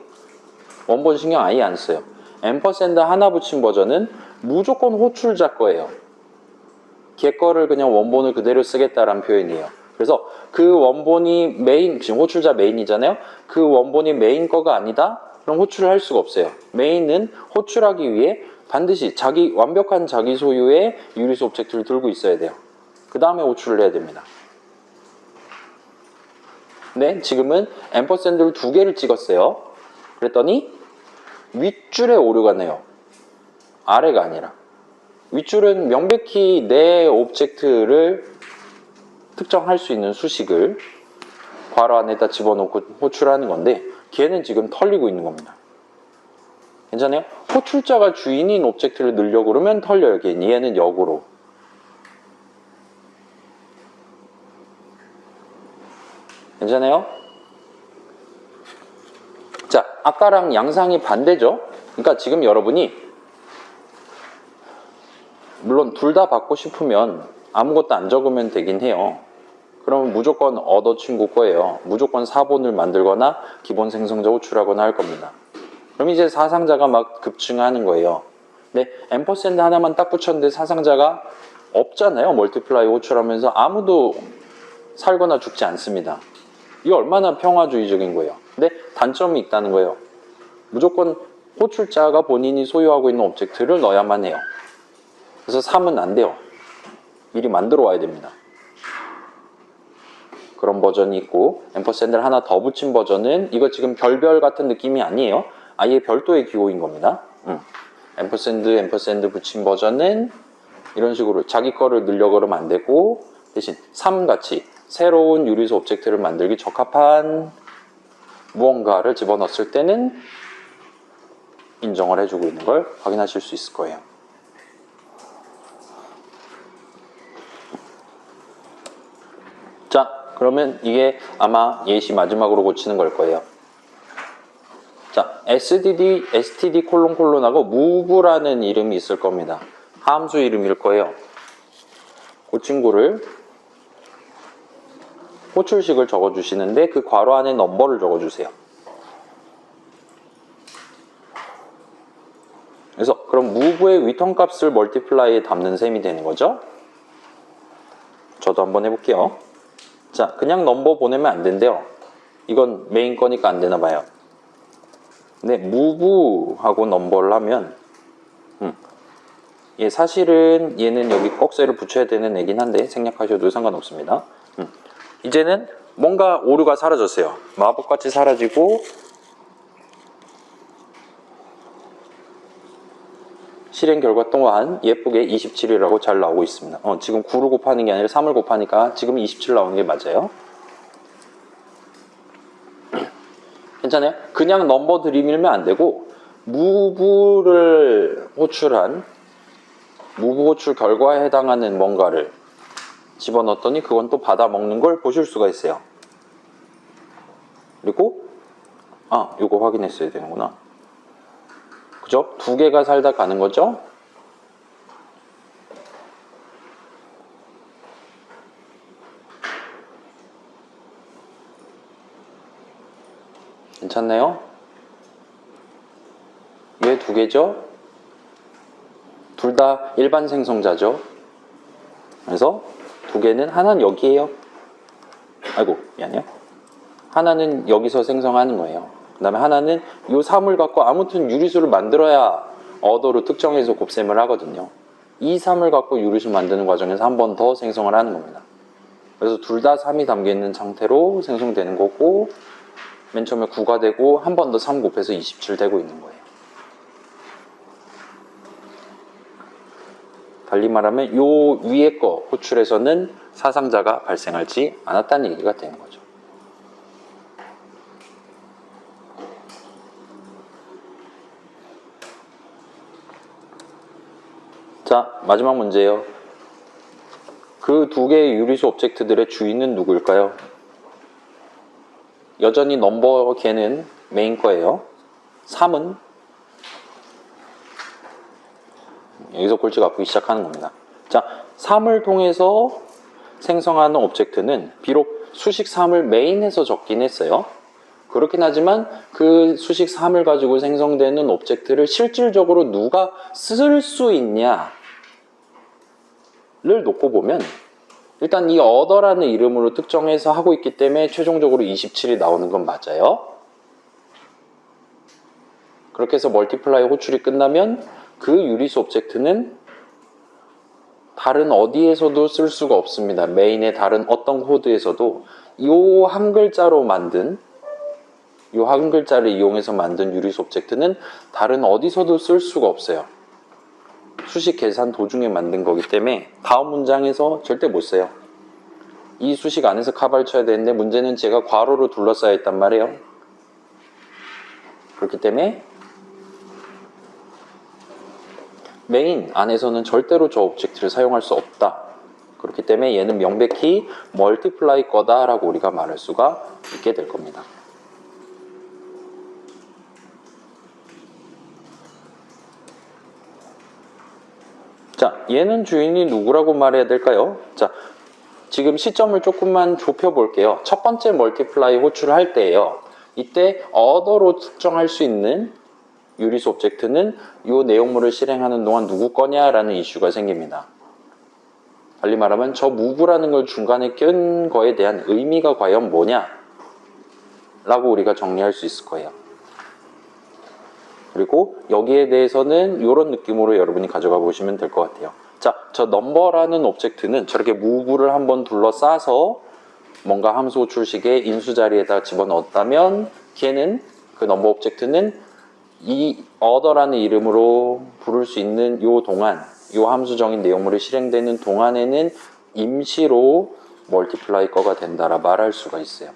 [SPEAKER 1] 원본 신경 아예 안 써요. 앰퍼센드 하나 붙인 버전은 무조건 호출자 거예요. 걔 거를 그냥 원본을 그대로 쓰겠다라는 표현이에요. 그래서 그 원본이 메인, 지금 호출자 메인이잖아요. 그 원본이 메인 거가 아니다? 그럼 호출을 할 수가 없어요. 메인은 호출하기 위해 반드시 완벽한 자기 소유의 유리수 오브젝트를 들고 있어야 돼요. 그 다음에 호출을 해야 됩니다. 네, 지금은 앰퍼센드를 두 개를 찍었어요. 그랬더니 윗줄에 오류가 나요. 아래가 아니라. 윗줄은 명백히 내 오브젝트를 특정할 수 있는 수식을 괄호 안에다 집어넣고 호출하는 건데 걔는 지금 털리고 있는 겁니다. 괜찮아요? 호출자가 주인인 오브젝트를 넣으려고 그러면 털려요. 얘는 역으로. 괜찮아요? 자, 아까랑 양상이 반대죠? 그러니까 지금 여러분이 물론 둘 다 받고 싶으면 아무것도 안 적으면 되긴 해요. 그러면 무조건 얻어 친구 거예요. 무조건 사본을 만들거나 기본 생성자 호출하거나 할 겁니다. 그럼 이제 사상자가 막 급증하는 거예요. 근데 앰퍼샌드 하나만 딱 붙였는데 사상자가 없잖아요. 멀티플라이 호출하면서 아무도 살거나 죽지 않습니다. 이게 얼마나 평화주의적인 거예요. 근데 단점이 있다는 거예요. 무조건 호출자가 본인이 소유하고 있는 오브젝트를 넣어야만 해요. 그래서 3은 안 돼요. 미리 만들어 와야 됩니다. 그런 버전이 있고, 앰퍼샌드를 하나 더 붙인 버전은 이거 지금 별별 같은 느낌이 아니에요. 아예 별도의 기호인 겁니다. 앰퍼샌드 붙인 버전은 이런 식으로 자기 거를 늘려 그러면 안 되고, 대신 3같이 새로운 유리수 오브젝트를 만들기 적합한 무언가를 집어넣었을 때는 인정을 해주고 있는 걸 확인하실 수 있을 거예요. 자, 그러면 이게 아마 예시 마지막으로 고치는 걸 거예요. 자, std 콜론하고 move라는 이름이 있을 겁니다. 함수 이름일 거예요. 그 친구를 호출식을 적어주시는데 그 괄호 안에 넘버를 적어주세요. 그래서 그럼 move의 return 값을 멀티플라이에 담는 셈이 되는 거죠. 저도 한번 해볼게요. 자, 그냥 넘버 보내면 안 된대요. 이건 메인 거니까 안 되나 봐요. 근데 move하고 넘버를 하면 사실은 얘는 여기 꺽쇠를 붙여야 되는 애긴 한데 생략하셔도 상관없습니다. 이제는 뭔가 오류가 사라졌어요. 마법같이 사라지고 실행 결과 또한 예쁘게 27이라고 잘 나오고 있습니다. 지금 9를 곱하는 게 아니라 3을 곱하니까 지금 27 나오는 게 맞아요. 괜찮아요? 그냥 넘버 들이밀면 안 되고 무브를 호출한 무브 호출 결과에 해당하는 뭔가를 집어넣었더니 그건 또 받아먹는 걸 보실 수가 있어요. 그리고 이거 확인했어야 되는구나. 그죠? 두 개가 살다 가는 거죠? 괜찮나요? 얘 두 개죠? 둘 다 일반 생성자죠? 그래서 두 개는 하나는 여기에요. 아이고 미안해요. 하나는 여기서 생성하는 거예요. 그 다음에 하나는 이 3을 갖고 아무튼 유리수를 만들어야 어더로 특정해서 곱셈을 하거든요. 이 3을 갖고 유리수 만드는 과정에서 한 번 더 생성을 하는 겁니다. 그래서 둘 다 3이 담겨있는 상태로 생성되는 거고 맨 처음에 9가 되고 한 번 더 3 곱해서 27 되고 있는 거예요. 달리 말하면 요 위에 거 호출에서는 사상자가 발생하지 않았다는 얘기가 되는 거죠. 자, 마지막 문제예요. 그 두 개의 유리수 오브젝트들의 주인은 누구일까요? 여전히 넘버 걔는 메인 거예요. 3은 여기서 골치가 아프기 시작하는 겁니다. 자, 3을 통해서 생성하는 오브젝트는 비록 수식 3을 메인에서 적긴 했어요. 그렇긴 하지만 그 수식 3을 가지고 생성되는 오브젝트를 실질적으로 누가 쓸 수 있냐를 놓고 보면 일단 이 other라는 이름으로 특정해서 하고 있기 때문에 최종적으로 27이 나오는 건 맞아요. 그렇게 해서 멀티플라이 호출이 끝나면 그 유리수 오브젝트는 다른 어디에서도 쓸 수가 없습니다. 메인의 다른 어떤 코드에서도 이 한 글자로 만든 이 한 글자를 이용해서 만든 유리수 오브젝트는 다른 어디서도 쓸 수가 없어요. 수식 계산 도중에 만든 거기 때문에 다음 문장에서 절대 못 써요. 이 수식 안에서 카바를 쳐야 되는데 문제는 제가 괄호로 둘러싸여 있단 말이에요. 그렇기 때문에 메인 안에서는 절대로 저 오브젝트를 사용할 수 없다. 그렇기 때문에 얘는 명백히 멀티플라이 거다 라고 우리가 말할 수가 있게 될 겁니다. 자, 얘는 주인이 누구라고 말해야 될까요? 자, 지금 시점을 조금만 좁혀 볼게요. 첫 번째 멀티플라이 호출을 할 때예요. 이때 other로 특정할 수 있는 유리수 오브젝트는 이 내용물을 실행하는 동안 누구 거냐라는 이슈가 생깁니다. 달리 말하면 저 move라는 걸 중간에 낀 거에 대한 의미가 과연 뭐냐? 라고 우리가 정리할 수 있을 거예요. 그리고 여기에 대해서는 이런 느낌으로 여러분이 가져가 보시면 될 것 같아요. 자, 저 number라는 오브젝트는 저렇게 move를 한번 둘러싸서 뭔가 함수 호출식의 인수 자리에다 집어넣었다면 걔는 그 넘버 오브젝트는 이 order라는 이름으로 부를 수 있는 요 동안 요 함수적인 내용물이 실행되는 동안에는 임시로 멀티플라이 거가 된다라 말할 수가 있어요.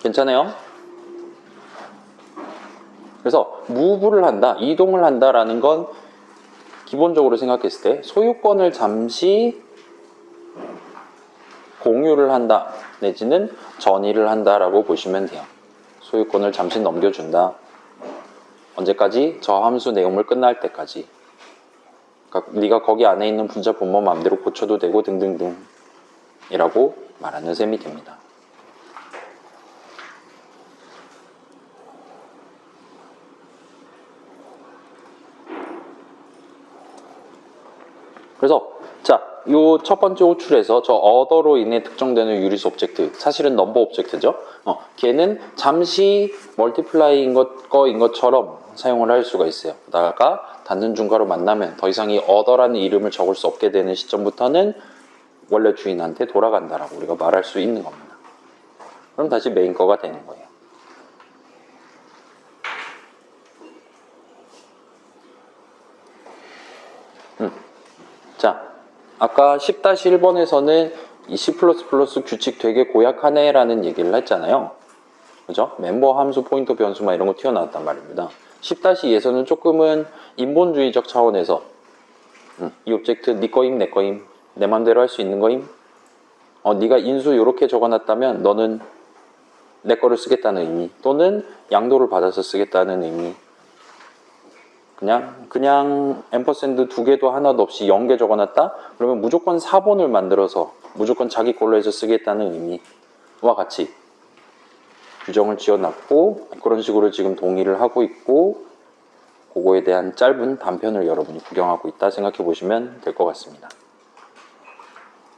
[SPEAKER 1] 괜찮아요? 그래서 move를 한다, 이동을 한다라는 건 기본적으로 생각했을 때 소유권을 잠시 공유를 한다 내지는 전이를 한다라고 보시면 돼요. 소유권을 잠시 넘겨준다. 언제까지? 저 함수 내용물 끝날 때까지. 그러니까 네가 거기 안에 있는 분자 분모 마음대로 고쳐도 되고 등등등 이라고 말하는 셈이 됩니다. 그래서 자, 요 첫 번째 호출에서 저 order로 인해 특정되는 유리수 오브젝트, 사실은 number 오브젝트죠. 걔는 잠시 멀티플라이인 거인 것처럼 사용을 할 수가 있어요. 그러다가 닫는 중괄호 만나면 더 이상 이 order라는 이름을 적을 수 없게 되는 시점부터는 원래 주인한테 돌아간다라고 우리가 말할 수 있는 겁니다. 그럼 다시 메인 거가 되는 거예요. 자, 아까 10-1번에서는 이 C++ 규칙 되게 고약하네 라는 얘기를 했잖아요. 그죠? 멤버 함수, 포인터 변수 막 이런 거 튀어나왔단 말입니다. 10-2에서는 조금은 인본주의적 차원에서 이 오브젝트 네 거임, 내 거임, 내 맘대로 할 수 있는 거임, 네가 인수 이렇게 적어놨다면 너는 내 거를 쓰겠다는 의미, 또는 양도를 받아서 쓰겠다는 의미, 그냥 앰퍼샌드 두 개도 하나도 없이 0개 적어놨다? 그러면 무조건 4번을 만들어서 무조건 자기 걸로 해서 쓰겠다는 의미와 같이 규정을 지어놨고 그런 식으로 지금 동의를 하고 있고 그거에 대한 짧은 단편을 여러분이 구경하고 있다 생각해 보시면 될 것 같습니다.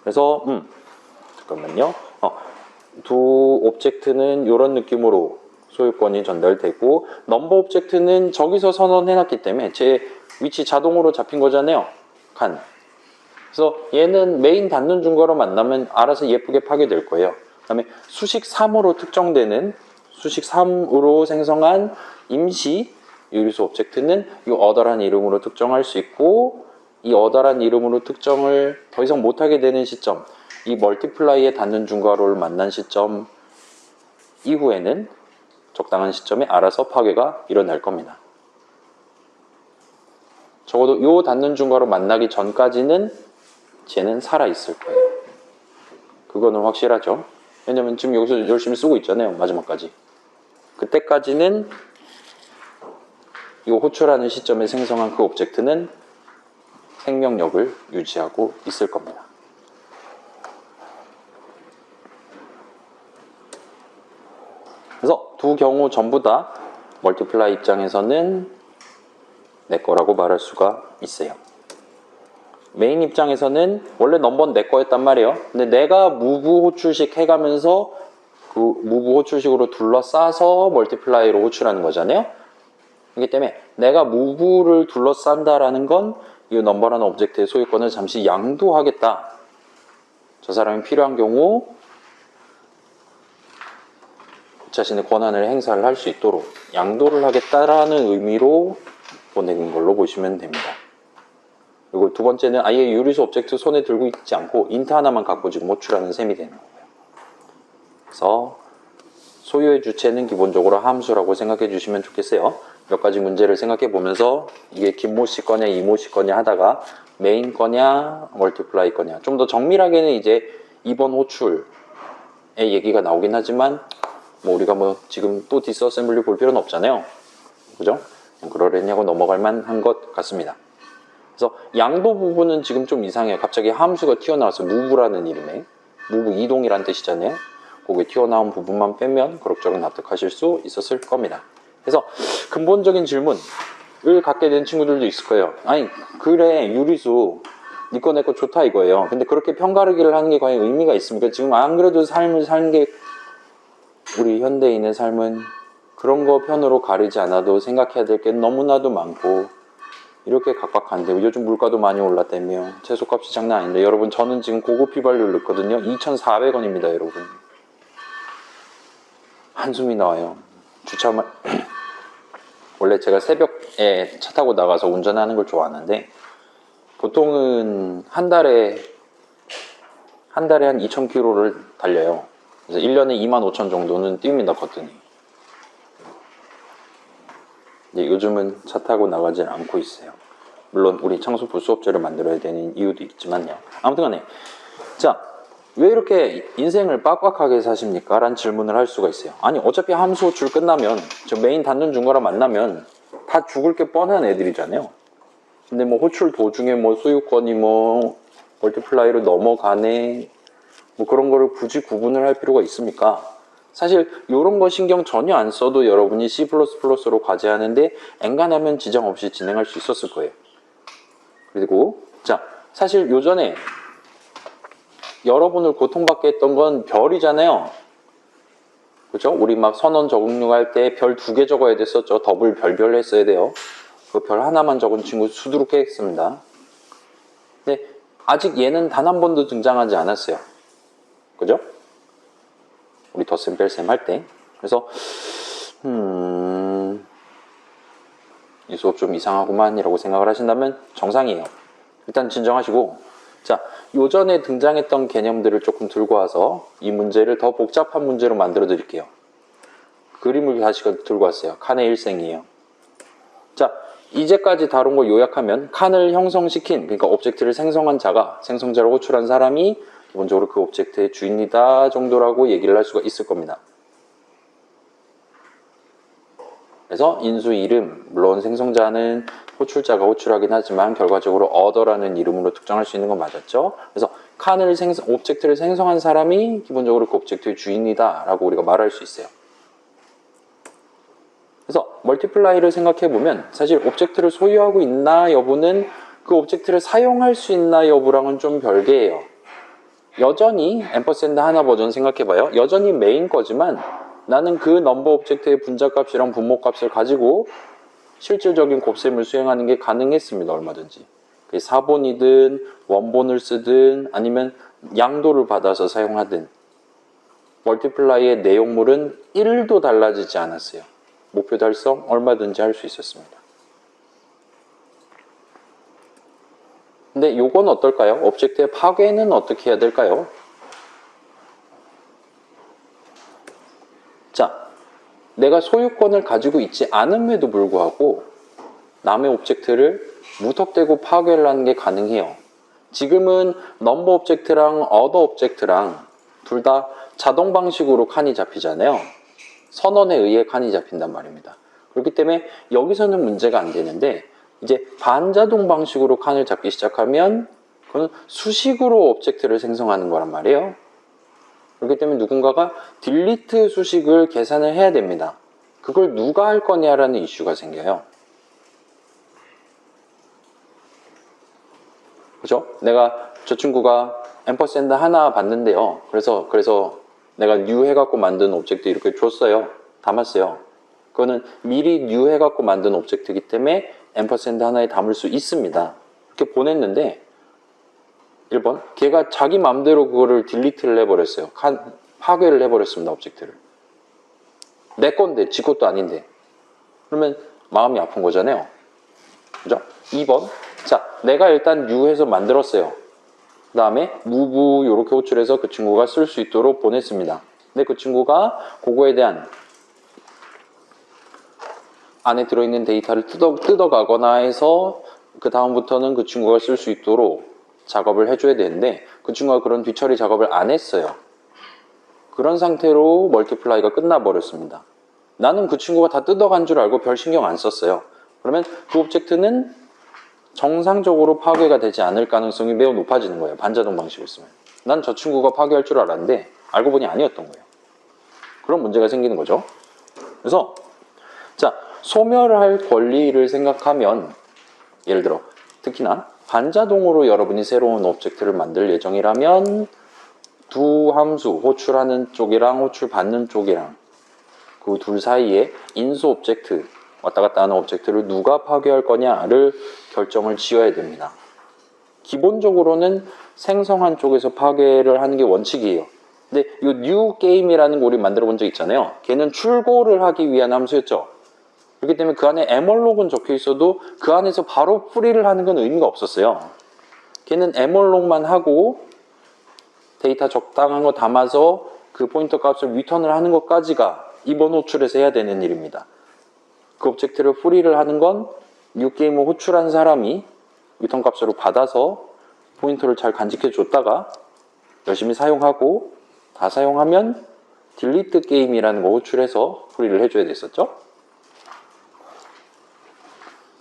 [SPEAKER 1] 그래서 잠깐만요. 두 오브젝트는 이런 느낌으로 소유권이 전달되고 넘버 오브젝트는 저기서 선언해놨기 때문에 제 위치 자동으로 잡힌 거잖아요. 칸. 그래서 얘는 메인 닫는 중괄호 만나면 알아서 예쁘게 파괴될 거예요. 그 다음에 수식 3으로 특정되는 수식 3으로 생성한 임시 유리수 오브젝트는 이 order란 이름으로 특정할 수 있고 이 order란 이름으로 특정을 더 이상 못하게 되는 시점, 이 멀티플라이에 닫는 중괄호를 만난 시점 이후에는 적당한 시점에 알아서 파괴가 일어날 겁니다. 적어도 요 닫는 중괄호 만나기 전까지는 쟤는 살아있을 거예요. 그거는 확실하죠. 왜냐면 지금 여기서 열심히 쓰고 있잖아요. 마지막까지. 그때까지는 이 호출하는 시점에 생성한 그 오브젝트는 생명력을 유지하고 있을 겁니다. 그래서 두 경우 전부 다 멀티플라이 입장에서는 내 거라고 말할 수가 있어요. 메인 입장에서는 원래 넘버는 내 거였단 말이에요. 근데 내가 무브 호출식 해가면서 그 무브 호출식으로 둘러싸서 멀티플라이로 호출하는 거잖아요. 그렇기 때문에 내가 무브를 둘러싼다라는 건 이 넘버라는 오브젝트의 소유권을 잠시 양도하겠다. 저 사람이 필요한 경우 자신의 권한을 행사를 할 수 있도록 양도를 하겠다라는 의미로 보내는 걸로 보시면 됩니다. 그리고 두 번째는 아예 유리수 오브젝트 손에 들고 있지 않고 인트 하나만 갖고 지금 호출하는 셈이 되는 거고요. 그래서 소유의 주체는 기본적으로 함수라고 생각해 주시면 좋겠어요. 몇 가지 문제를 생각해 보면서 이게 김모씨 거냐 이모씨 거냐 하다가 메인 거냐 멀티플라이 거냐 좀 더 정밀하게는 이제 2번 호출의 얘기가 나오긴 하지만 뭐 우리가 뭐 지금 또 디스어셈블리 볼 필요는 없잖아요. 그죠? 그러려냐고 넘어갈 만한 것 같습니다. 그래서 양도 부분은 지금 좀 이상해요. 갑자기 함수가 튀어나와서 무브라는 이름에 무브 이동이란 뜻이잖아요. 거기 튀어나온 부분만 빼면 그럭저럭 납득하실 수 있었을 겁니다. 그래서 근본적인 질문을 갖게 된 친구들도 있을 거예요. 아니 그래 유리수 니꺼 내꺼 좋다 이거예요. 근데 그렇게 편가르기를 하는 게 과연 의미가 있습니까? 지금 안 그래도 삶을 사는 게 우리 현대인의 삶은 그런 거 편으로 가르지 않아도 생각해야 될 게 너무나도 많고 이렇게 각박한데 요즘 물가도 많이 올랐다며 채소값이 장난 아닌데 여러분 저는 지금 고급 휘발유를 넣거든요. 2,400원입니다 여러분. 한숨이 나와요. 주차만 원래 제가 새벽에 차 타고 나가서 운전하는 걸 좋아하는데 보통은 한 달에 한 2,000km를 달려요. 그래서 1년에 25,000 정도는 뜁니다 거뜬히. 요즘은 차 타고 나가질 않고 있어요. 물론 우리 청소부 수업제를 만들어야 되는 이유도 있지만요. 아무튼 간에 자, 왜 이렇게 인생을 빡빡하게 사십니까? 라는 질문을 할 수가 있어요. 아니 어차피 함수 줄 끝나면 저 메인 닫는 중거랑 만나면 다 죽을 게 뻔한 애들이잖아요. 근데 뭐 호출 도중에 뭐 소유권이 뭐 멀티플라이로 넘어가네 뭐 그런 거를 굳이 구분을 할 필요가 있습니까? 사실 이런 거 신경 전혀 안 써도 여러분이 C++로 과제하는데 엔간하면 지장 없이 진행할 수 있었을 거예요. 그리고 자 사실 요전에 여러분을 고통받게 했던 건 별이잖아요. 그죠? 우리 막 선언 적응할 때 별 2개 적어야 됐었죠. 더블 별별 했어야 돼요. 그 별 하나만 적은 친구 수두룩해 했습니다. 근데 아직 얘는 단 한 번도 등장하지 않았어요. 그죠? 우리 덧셈 뺄셈 할 때. 그래서 이 수업 좀 이상하구만 이라고 생각을 하신다면 정상이에요. 일단 진정하시고 자 요전에 등장했던 개념들을 조금 들고 와서 이 문제를 더 복잡한 문제로 만들어 드릴게요. 그림을 다시 들고 왔어요. 칸의 일생이에요. 자 이제까지 다룬 걸 요약하면 칸을 형성시킨 그러니까 오브젝트를 생성한 자가 생성자를 호출한 사람이 기본적으로 그 오브젝트의 주인이다 정도라고 얘기를 할 수가 있을 겁니다. 그래서 인수 이름, 물론 생성자는 호출자가 호출하긴 하지만 결과적으로 어더라는 이름으로 특정할 수 있는 건 맞았죠. 그래서 칸을 오브젝트를 생성한 사람이 기본적으로 그 오브젝트의 주인이다 라고 우리가 말할 수 있어요. 그래서 멀티플라이를 생각해 보면 사실 오브젝트를 소유하고 있나 여부는 그 오브젝트를 사용할 수 있나 여부랑은 좀 별개예요. 여전히 앰퍼샌드 하나 버전 생각해봐요. 여전히 메인 거지만 나는 그 넘버 오브젝트의 분자값이랑 분모값을 가지고 실질적인 곱셈을 수행하는 게 가능했습니다. 얼마든지. 그게 사본이든 원본을 쓰든 아니면 양도를 받아서 사용하든 멀티플라이의 내용물은 1도 달라지지 않았어요. 목표 달성 얼마든지 할 수 있었습니다. 근데 요건 어떨까요? 오브젝트의 파괴는 어떻게 해야 될까요? 자, 내가 소유권을 가지고 있지 않음에도 불구하고 남의 오브젝트를 무턱대고 파괴를 하는 게 가능해요. 지금은 넘버 오브젝트랑 어더 오브젝트랑 둘 다 자동 방식으로 칸이 잡히잖아요. 선언에 의해 칸이 잡힌단 말입니다. 그렇기 때문에 여기서는 문제가 안 되는데 이제 반자동 방식으로 칸을 잡기 시작하면 그건 수식으로 오브젝트를 생성하는 거란 말이에요. 그렇기 때문에 누군가가 딜리트 수식을 계산을 해야 됩니다. 그걸 누가 할 거냐라는 이슈가 생겨요. 그죠? 내가 저 친구가 앰퍼샌드 하나 봤는데요. 그래서 내가 new 해갖고 만든 오브젝트 이렇게 줬어요. 담았어요. 그거는 미리 new 해갖고 만든 오브젝트이기 때문에 앰퍼샌드 하나에 담을 수 있습니다. 이렇게 보냈는데 1번 걔가 자기 맘대로 그거를 딜리트를 해버렸어요. 파괴를 해버렸습니다. 오브젝트를. 내 건데 지 것도 아닌데 그러면 마음이 아픈 거잖아요. 그죠? 2번 자 내가 일단 new 해서 만들었어요. 그 다음에 move 이렇게 호출해서 그 친구가 쓸 수 있도록 보냈습니다. 근데 그 친구가 그거에 대한 안에 들어있는 데이터를 뜯어가거나 해서 그 다음부터는 그 친구가 쓸 수 있도록 작업을 해줘야 되는데 그 친구가 그런 뒤처리 작업을 안 했어요. 그런 상태로 멀티플라이가 끝나버렸습니다. 나는 그 친구가 다 뜯어간 줄 알고 별 신경 안 썼어요. 그러면 그 오브젝트는 정상적으로 파괴가 되지 않을 가능성이 매우 높아지는 거예요. 반자동 방식을 쓰면. 난 저 친구가 파괴할 줄 알았는데 알고 보니 아니었던 거예요. 그런 문제가 생기는 거죠. 그래서 자, 소멸할 권리를 생각하면 예를 들어 특히나 반자동으로 여러분이 새로운 오브젝트를 만들 예정이라면 두 함수, 호출하는 쪽이랑 호출받는 쪽이랑 그 둘 사이에 인수 오브젝트, 왔다 갔다 하는 오브젝트를 누가 파괴할 거냐를 결정을 지어야 됩니다. 기본적으로는 생성한 쪽에서 파괴를 하는 게 원칙이에요. 근데 이 new game이라는 거 우리 만들어 본 적 있잖아요. 걔는 출고를 하기 위한 함수였죠. 그렇기 때문에 그 안에 에멀록은 적혀 있어도 그 안에서 바로 풀이를 하는 건 의미가 없었어요. 걔는 에멀록만 하고 데이터 적당한 거 담아서 그 포인터 값을 리턴을 하는 것까지가 이번 호출에서 해야 되는 일입니다. 그 오브젝트를 풀이를 하는 건 뉴게임을 호출한 사람이 리턴 값으로 받아서 포인터를 잘 간직해 줬다가 열심히 사용하고 다 사용하면 딜리트 게임이라는 거 호출해서 풀이를 해줘야 됐었죠.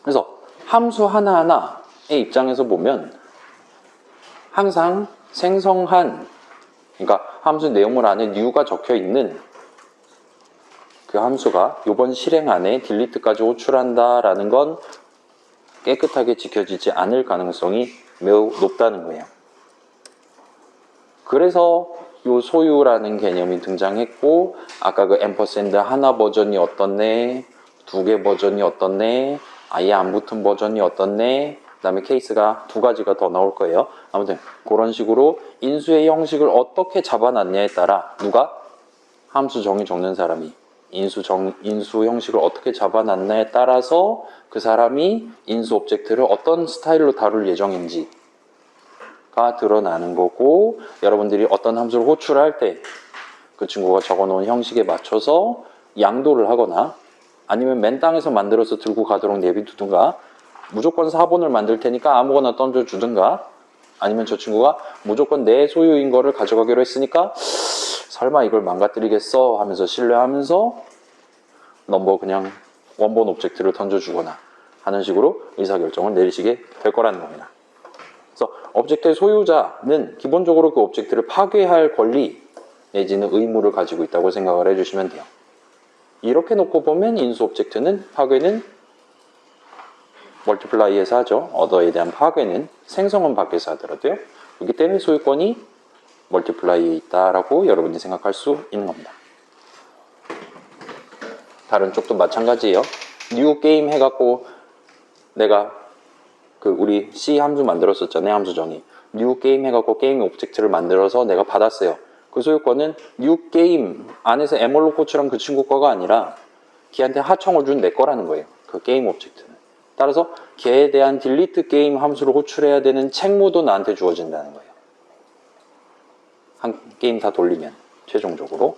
[SPEAKER 1] 그래서 함수 하나하나의 입장에서 보면 항상 생성한, 그러니까 함수 내용물 안에 new가 적혀 있는 그 함수가 이번 실행 안에 딜리트까지 호출한다라는 건 깨끗하게 지켜지지 않을 가능성이 매우 높다는 거예요. 그래서 이 소유라는 개념이 등장했고, 아까 그 앰퍼샌드 하나 버전이 어떻네, 두 개 버전이 어떻네, 아예 안 붙은 버전이 어떻네, 그 다음에 케이스가 두 가지가 더 나올 거예요. 아무튼 그런 식으로 인수의 형식을 어떻게 잡아놨냐에 따라 누가 함수 정의 적는 사람이 인수 형식을 어떻게 잡아놨냐에 따라서 그 사람이 인수 오브젝트를 어떤 스타일로 다룰 예정인지가 드러나는 거고, 여러분들이 어떤 함수를 호출할 때 그 친구가 적어놓은 형식에 맞춰서 양도를 하거나 아니면 맨 땅에서 만들어서 들고 가도록 내비두든가, 무조건 4번을 만들 테니까 아무거나 던져주든가, 아니면 저 친구가 무조건 내 소유인 거를 가져가기로 했으니까 설마 이걸 망가뜨리겠어 하면서 신뢰하면서 넘버 그냥 원본 오브젝트를 던져주거나 하는 식으로 의사결정을 내리시게 될 거라는 겁니다. 그래서 오브젝트의 소유자는 기본적으로 그 오브젝트를 파괴할 권리 내지는 의무를 가지고 있다고 생각을 해주시면 돼요. 이렇게 놓고 보면 인수 오브젝트는 파괴는 멀티플라이에서 하죠. 어더에 대한 파괴는 생성은 밖에서 하더라도요. 그렇기 때문에 소유권이 멀티플라이에 있다라고 여러분이 생각할 수 있는 겁니다. 다른 쪽도 마찬가지예요. 뉴 게임 해갖고 내가 그 우리 C 함수 만들었었잖아요. 함수 정의. 뉴 게임 해갖고 게임 오브젝트를 만들어서 내가 받았어요. 그 소유권은 뉴 게임 안에서 에멀록 호출한 그 친구 거가 아니라 걔한테 하청을 준 내 거라는 거예요. 그 게임 오브젝트는. 따라서 걔에 대한 딜리트 게임 함수를 호출해야 되는 책무도 나한테 주어진다는 거예요. 한 게임 다 돌리면 최종적으로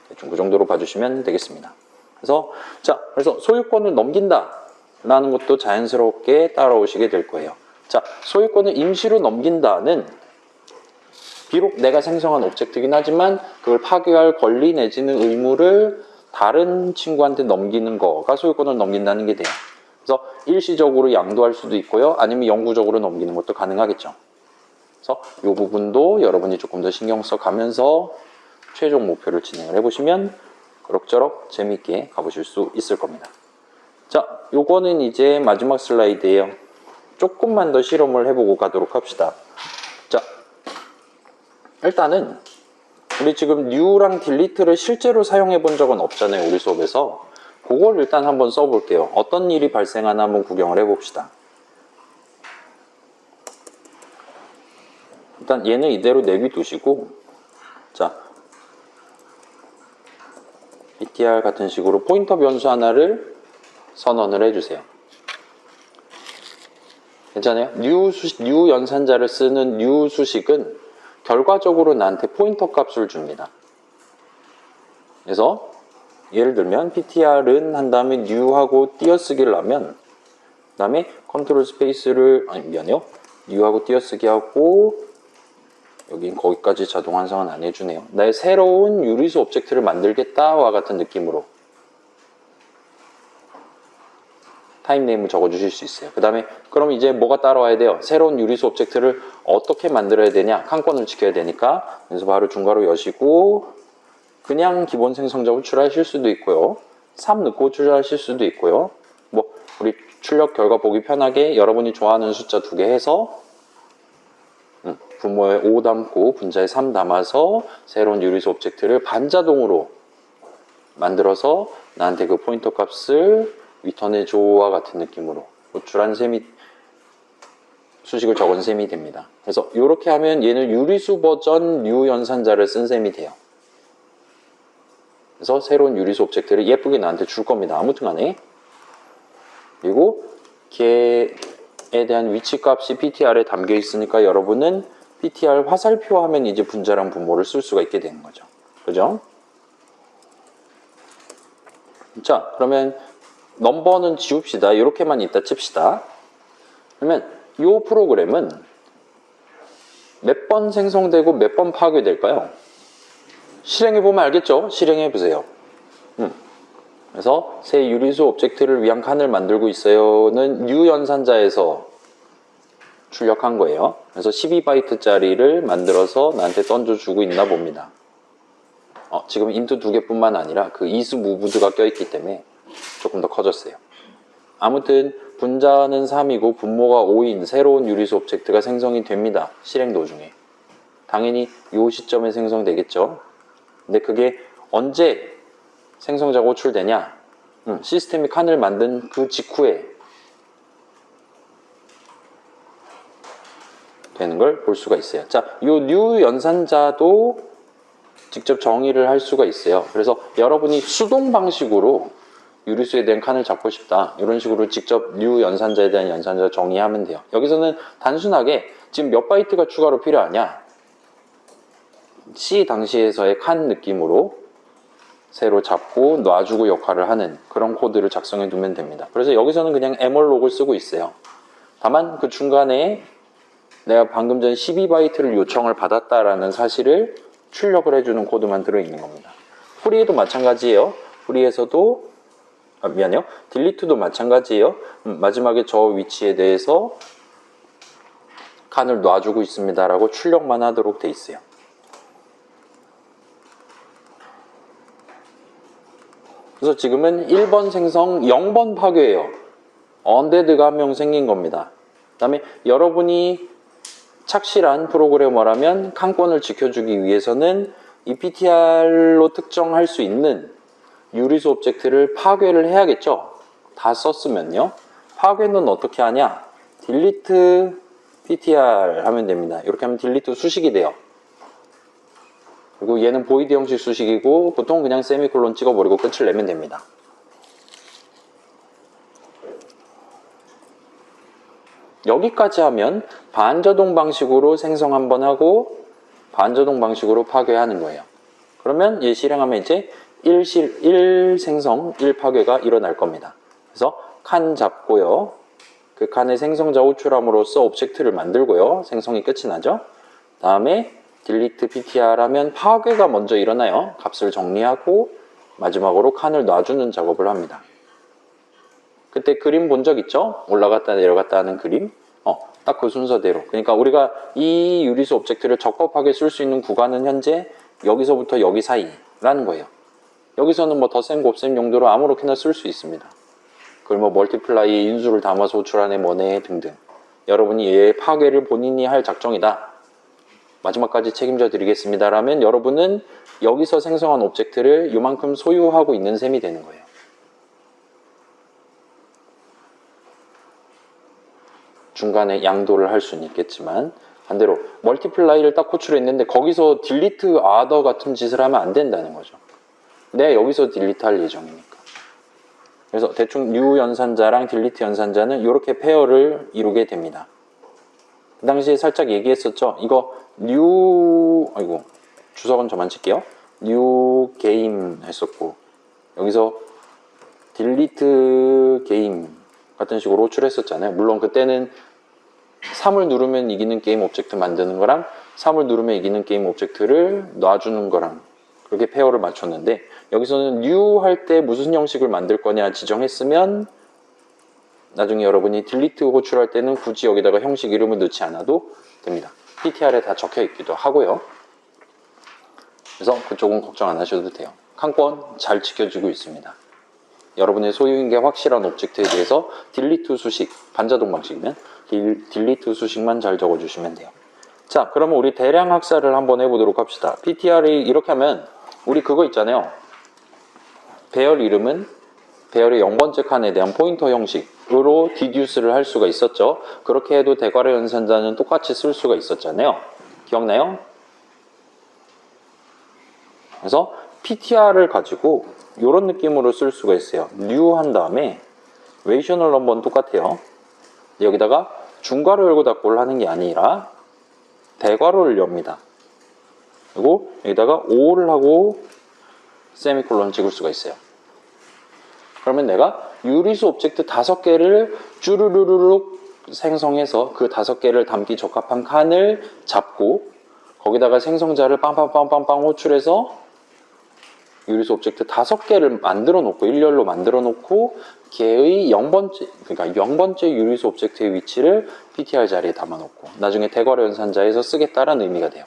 [SPEAKER 1] 대충 그 정도로 봐주시면 되겠습니다. 그래서 소유권을 넘긴다라는 것도 자연스럽게 따라오시게 될 거예요. 자, 소유권을 임시로 넘긴다는 비록 내가 생성한 오브젝트이긴 하지만 그걸 파괴할 권리 내지는 의무를 다른 친구한테 넘기는 거가 소유권을 넘긴다는 게 돼요. 그래서 일시적으로 양도할 수도 있고요. 아니면 영구적으로 넘기는 것도 가능하겠죠. 그래서 이 부분도 여러분이 조금 더 신경 써 가면서 최종 목표를 진행을 해보시면 그럭저럭 재미있게 가보실 수 있을 겁니다. 자, 요거는 이제 마지막 슬라이드예요. 조금만 더 실험을 해보고 가도록 합시다. 자, 일단은 우리 지금 new랑 delete를 실제로 사용해 본 적은 없잖아요. 우리 수업에서. 그걸 일단 한번 써볼게요. 어떤 일이 발생하나 한번 구경을 해봅시다. 일단 얘는 이대로 내비두시고, 자, btr 같은 식으로 포인터 변수 하나를 선언을 해주세요. 괜찮아요? new 연산자를 쓰는 new 수식은 결과적으로 나한테 포인터 값을 줍니다. 그래서 예를 들면 ptr은 한 다음에 new하고 띄어쓰기를 하면, 그 다음에 컨트롤 스페이스를, 미안해요. new하고 띄어쓰기 하고, 여긴 거기까지 자동 완성은 안 해주네요. 나의 새로운 유리수 오브젝트를 만들겠다와 같은 느낌으로 타임네임을 적어주실 수 있어요. 그 다음에 그럼 이제 뭐가 따라와야 돼요? 새로운 유리수 오브젝트를 어떻게 만들어야 되냐? 칸권을 지켜야 되니까. 그래서 바로 중괄호 여시고 그냥 기본 생성자 호출하실 수도 있고요. 3 넣고 호출하실 수도 있고요. 뭐 우리 출력 결과 보기 편하게 여러분이 좋아하는 숫자 2개 해서 분모에 5 담고 분자에 3 담아서 새로운 유리수 오브젝트를 반자동으로 만들어서 나한테 그 포인터 값을 리턴해줘와 같은 느낌으로 호출한 셈이, 수식을 적은 셈이 됩니다. 그래서 이렇게 하면 얘는 유리수 버전 뉴 연산자를 쓴 셈이 돼요. 그래서 새로운 유리수 오브젝트를 예쁘게 나한테 줄 겁니다. 아무튼 간에. 그리고 걔에 대한 위치값이 PTR에 담겨 있으니까 여러분은 PTR 화살표 하면 이제 분자랑 분모를 쓸 수가 있게 되는 거죠. 그죠? 자, 그러면 넘버는 지웁시다. 이렇게만 있다 칩시다. 그러면 이 프로그램은 몇 번 생성되고 몇 번 파괴될까요? 실행해보면 알겠죠? 실행해보세요. 그래서 새 유리수 오브젝트를 위한 칸을 만들고 있어요는 new 연산자에서 출력한 거예요. 그래서 12바이트짜리를 만들어서 나한테 던져주고 있나 봅니다. 지금 인트 2개뿐만 아니라 그 이수 무브드가 껴있기 때문에 조금 더 커졌어요. 아무튼 분자는 3이고 분모가 5인 새로운 유리수 오브젝트가 생성이 됩니다. 실행 도중에. 당연히 이 시점에 생성되겠죠. 근데 그게 언제 생성자가 호출되냐? 시스템이 칸을 만든 그 직후에 되는 걸 볼 수가 있어요. 자, 이 new 연산자도 직접 정의를 할 수가 있어요. 그래서 여러분이 수동 방식으로 유리수에 대한 칸을 잡고 싶다. 이런 식으로 직접 new 연산자에 대한 연산자 정의하면 돼요. 여기서는 단순하게 지금 몇 바이트가 추가로 필요하냐? C 당시에서의 칸 느낌으로 새로 잡고 놔주고 역할을 하는 그런 코드를 작성해 두면 됩니다. 그래서 여기서는 그냥 mrlog을 쓰고 있어요. 다만 그 중간에 내가 방금 전 12바이트를 요청을 받았다라는 사실을 출력을 해주는 코드만 들어있는 겁니다. 프리에도 마찬가지예요. 프리에서도 미안해요. 딜리트도 마찬가지예요. 마지막에 저 위치에 대해서 칸을 놔주고 있습니다라고 출력만 하도록 돼 있어요. 그래서 지금은 1번 생성, 0번 파괴예요. 언데드가 한 명 생긴 겁니다. 그 다음에 여러분이 착실한 프로그래머라면 칸권을 지켜주기 위해서는 이 PTR로 특정할 수 있는 유리수 오브젝트를 파괴를 해야겠죠. 다 썼으면요. 파괴는 어떻게 하냐? delete PTR 하면 됩니다. 이렇게 하면 delete 수식이 돼요. 그리고 얘는 보이드 형식 수식이고 보통 그냥 세미콜론 찍어버리고 끝을 내면 됩니다. 여기까지 하면 반자동 방식으로 생성 한번 하고 반자동 방식으로 파괴하는 거예요. 그러면 얘 실행하면 이제 1 생성, 1 파괴가 일어날 겁니다. 그래서 칸 잡고요. 그 칸의 생성자 호출함으로써 오브젝트를 만들고요. 생성이 끝이 나죠. 다음에 delete ptr 하면 파괴가 먼저 일어나요. 값을 정리하고 마지막으로 칸을 놔주는 작업을 합니다. 그때 그림 본 적 있죠? 올라갔다 내려갔다 하는 그림. 딱 그 순서대로. 그러니까 우리가 이 유리수 오브젝트를 적법하게 쓸 수 있는 구간은 현재 여기서부터 여기 사이라는 거예요. 여기서는 뭐 덧셈, 곱셈 용도로 아무렇게나 쓸 수 있습니다. 그걸 뭐 멀티플라이에 인수를 담아서 호출하네 뭐네 등등. 여러분이 얘의 파괴를 본인이 할 작정이다. 마지막까지 책임져 드리겠습니다. 라면 여러분은 여기서 생성한 오브젝트를 이만큼 소유하고 있는 셈이 되는 거예요. 중간에 양도를 할 수는 있겠지만 반대로 멀티플라이를 딱 호출했는데 거기서 딜리트 아더 같은 짓을 하면 안 된다는 거죠. 내가 여기서 딜리트 할 예정이니까. 그래서 대충 new 연산자랑 딜리트 연산자는 이렇게 페어를 이루게 됩니다. 그 당시에 살짝 얘기했었죠. 이거 new 주석은 저만 칠게요. new game 했었고 여기서 딜리트 게임 같은 식으로 호출했었잖아요. 물론 그때는 3을 누르면 이기는 게임 오브젝트 만드는 거랑 3을 누르면 이기는 게임 오브젝트를 놔주는 거랑 그렇게 페어를 맞췄는데 여기서는 new 할 때 무슨 형식을 만들 거냐 지정했으면 나중에 여러분이 딜리트 호출할 때는 굳이 여기다가 형식 이름을 넣지 않아도 됩니다. PTR에 다 적혀 있기도 하고요. 그래서 그쪽은 걱정 안 하셔도 돼요. 칸권 잘 지켜지고 있습니다. 여러분의 소유인 게 확실한 오브젝트에 대해서 딜리트 수식, 반자동 방식이면 딜리트 수식만 잘 적어주시면 돼요. 자, 그러면 우리 대량 학살을 한번 해보도록 합시다. PTR이 이렇게 하면 우리 그거 있잖아요. 배열 이름은 배열의 0번째 칸에 대한 포인터 형식으로 디듀스를 할 수가 있었죠. 그렇게 해도 대괄호 연산자는 똑같이 쓸 수가 있었잖아요. 기억나요? 그래서 PTR을 가지고 이런 느낌으로 쓸 수가 있어요. new 한 다음에 웨이셔널 넘버는 똑같아요. 여기다가 중괄호 열고 닫고를 하는 게 아니라 대괄호를 엽니다. 그리고 여기다가 5를 하고 세미콜론 찍을 수가 있어요. 그러면 내가 유리수 오브젝트 5개를 쭈르르륵 생성해서 그 5개를 담기 적합한 칸을 잡고 거기다가 생성자를 빵빵빵빵빵 호출해서 유리수 오브젝트 5개를 만들어 놓고 일렬로 만들어 놓고 걔의 0번째, 그러니까 0번째 유리수 오브젝트의 위치를 PTR 자리에 담아 놓고 나중에 대괄호 연산자에서 쓰겠다라는 의미가 돼요.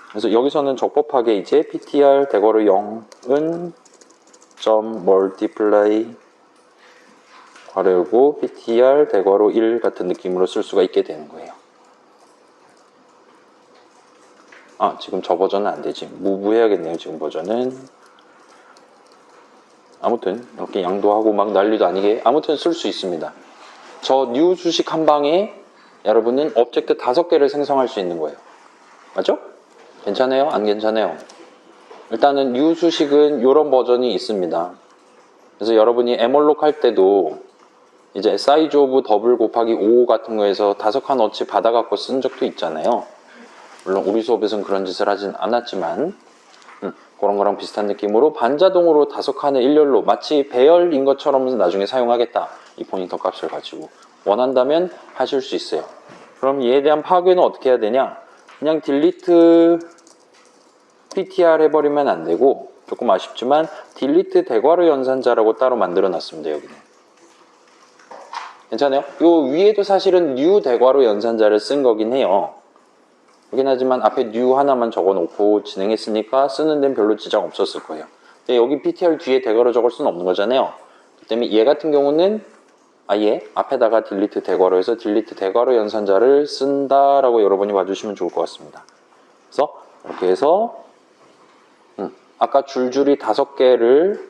[SPEAKER 1] 그래서 여기서는 적법하게 이제 PTR 대괄호 0은 점 멀티플라이 괄호 열고 PTR 대괄호 1 같은 느낌으로 쓸 수가 있게 되는 거예요. 아, 지금 저 버전은 안 되지. 무브 해야겠네요. 지금 버전은. 아무튼 이렇게 양도하고 막 난리도 아니게 아무튼 쓸 수 있습니다. 저 new 수식 한 방에 여러분은 오브젝트 5개를 생성할 수 있는 거예요. 맞죠? 괜찮아요? 안 괜찮아요? 일단은 new 수식은 이런 버전이 있습니다. 그래서 여러분이 에몰록 할 때도 이제 사이즈 오브 더블 곱하기 5 같은 거에서 5칸 어치 받아갖고 쓴 적도 있잖아요. 물론 우리 수업에서는 그런 짓을 하진 않았지만 그런 거랑 비슷한 느낌으로 반자동으로 5칸의 일렬로 마치 배열인 것처럼 나중에 사용하겠다. 이 포인터 값을 가지고 원한다면 하실 수 있어요. 그럼 이에 대한 파괴는 어떻게 해야 되냐? 그냥 딜리트 PTR 해버리면 안 되고 조금 아쉽지만 딜리트 대괄호 연산자라고 따로 만들어 놨습니다. 여기는 괜찮아요? 요 위에도 사실은 new 대괄호 연산자를 쓴 거긴 해요. 그긴 하지만 앞에 new 하나만 적어놓고 진행했으니까 쓰는 데는 별로 지장 없었을 거예요. 근데 여기 PTR 뒤에 대괄호 적을 수는 없는 거잖아요. 그 때문에 얘 같은 경우는 아예 앞에다가 딜리트 대괄호에서 딜리트 대괄호 연산자를 쓴다라고 여러분이 봐주시면 좋을 것 같습니다. 그래서 이렇게 해서 아까 줄줄이 5개를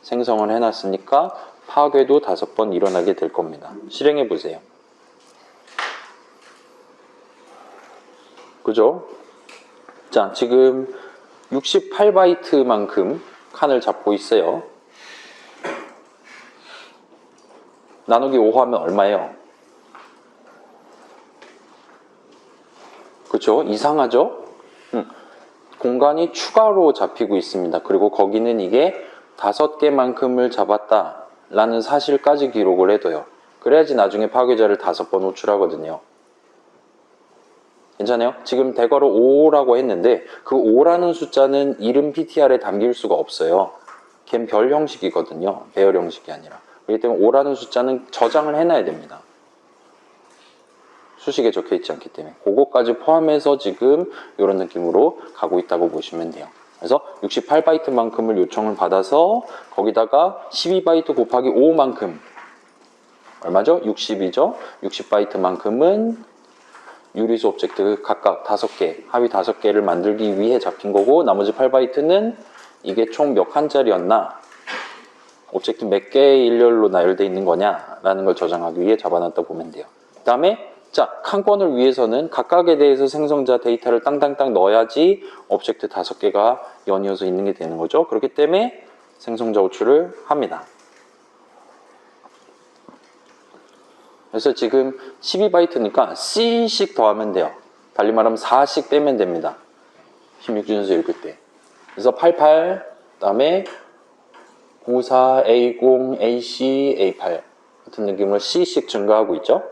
[SPEAKER 1] 생성을 해놨으니까 파괴도 5번 일어나게 될 겁니다. 실행해 보세요. 그죠? 자, 지금 68바이트만큼 칸을 잡고 있어요. 나누기 5 하면 얼마예요? 그죠? 이상하죠? 공간이 추가로 잡히고 있습니다. 그리고 거기는 이게 5개만큼을 잡았다 라는 사실까지 기록을 해둬요. 그래야지 나중에 파괴자를 5번 호출하거든요. 괜찮아요? 지금 대괄호 5라고 했는데 그 5라는 숫자는 이름 PTR에 담길 수가 없어요. 걘 별 형식이거든요. 배열 형식이 아니라. 그렇기 때문에 5라는 숫자는 저장을 해놔야 됩니다. 수식에 적혀 있지 않기 때문에 그거까지 포함해서 지금 이런 느낌으로 가고 있다고 보시면 돼요. 그래서 68바이트만큼을 요청을 받아서 거기다가 12바이트 곱하기 5만큼 얼마죠? 60이죠? 60바이트만큼은 유리수 오브젝트 각각 5개, 합이 5개를 만들기 위해 잡힌 거고 나머지 8바이트는 이게 총 몇 칸짜리였나? 오브젝트 몇 개의 일렬로 나열되어 있는 거냐? 라는 걸 저장하기 위해 잡아놨다 보면 돼요. 그 다음에 자, 칸권을 위해서는 각각에 대해서 생성자 데이터를 땅땅땅 넣어야지 오브젝트 5개가 연이어서 있는 게 되는 거죠. 그렇기 때문에 생성자 호출을 합니다. 그래서 지금 12바이트니까 C씩 더하면 돼요. 달리 말하면 4씩 빼면 됩니다. 16준수 읽을 때. 그래서 88, 그 다음에 04, A0, AC, A8 같은 느낌으로 C씩 증가하고 있죠.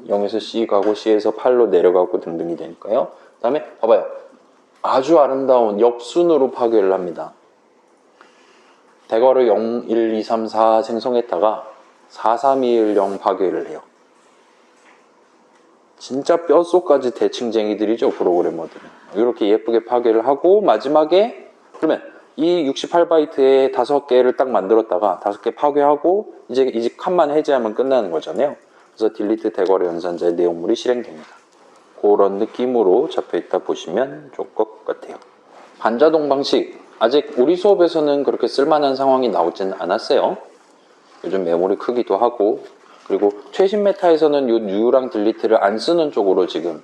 [SPEAKER 1] 0에서 C 가고 C에서 8로 내려가고 등등이 되니까요. 그 다음에 봐봐요. 아주 아름다운 역순으로 파괴를 합니다. 대괄호 0, 1, 2, 3, 4 생성했다가 4, 3, 2, 1, 0 파괴를 해요. 진짜 뼛속까지 대칭쟁이들이죠, 프로그래머들은. 이렇게 예쁘게 파괴를 하고 마지막에 그러면 이 68바이트에 5개를 딱 만들었다가 5개 파괴하고 이제 칸만 해제하면 끝나는 거잖아요. 그래서 딜리트 대괄호 연산자의 내용물이 실행됩니다. 그런 느낌으로 잡혀있다 보시면 좋을 것 같아요. 반자동 방식, 아직 우리 수업에서는 그렇게 쓸만한 상황이 나오지는 않았어요. 요즘 메모리 크기도 하고, 그리고 최신 메타에서는 이 뉴랑 딜리트를 안 쓰는 쪽으로 지금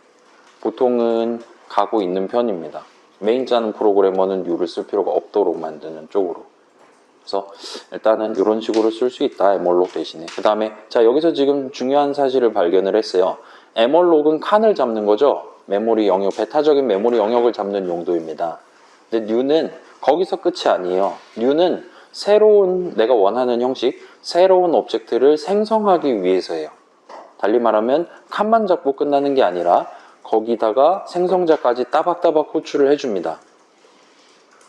[SPEAKER 1] 보통은 가고 있는 편입니다. 메인 짜는 프로그래머는 뉴를 쓸 필요가 없도록 만드는 쪽으로. 그래서 일단은 이런 식으로 쓸 수 있다, 에멀록 대신에. 그 다음에 자, 여기서 지금 중요한 사실을 발견을 했어요. 에멀록은 칸을 잡는 거죠. 메모리 영역, 베타적인 메모리 영역을 잡는 용도입니다. 근데 뉴는 거기서 끝이 아니에요. 뉴는 새로운, 내가 원하는 형식, 새로운 오브젝트를 생성하기 위해서예요. 달리 말하면 칸만 잡고 끝나는 게 아니라 거기다가 생성자까지 따박따박 호출을 해줍니다.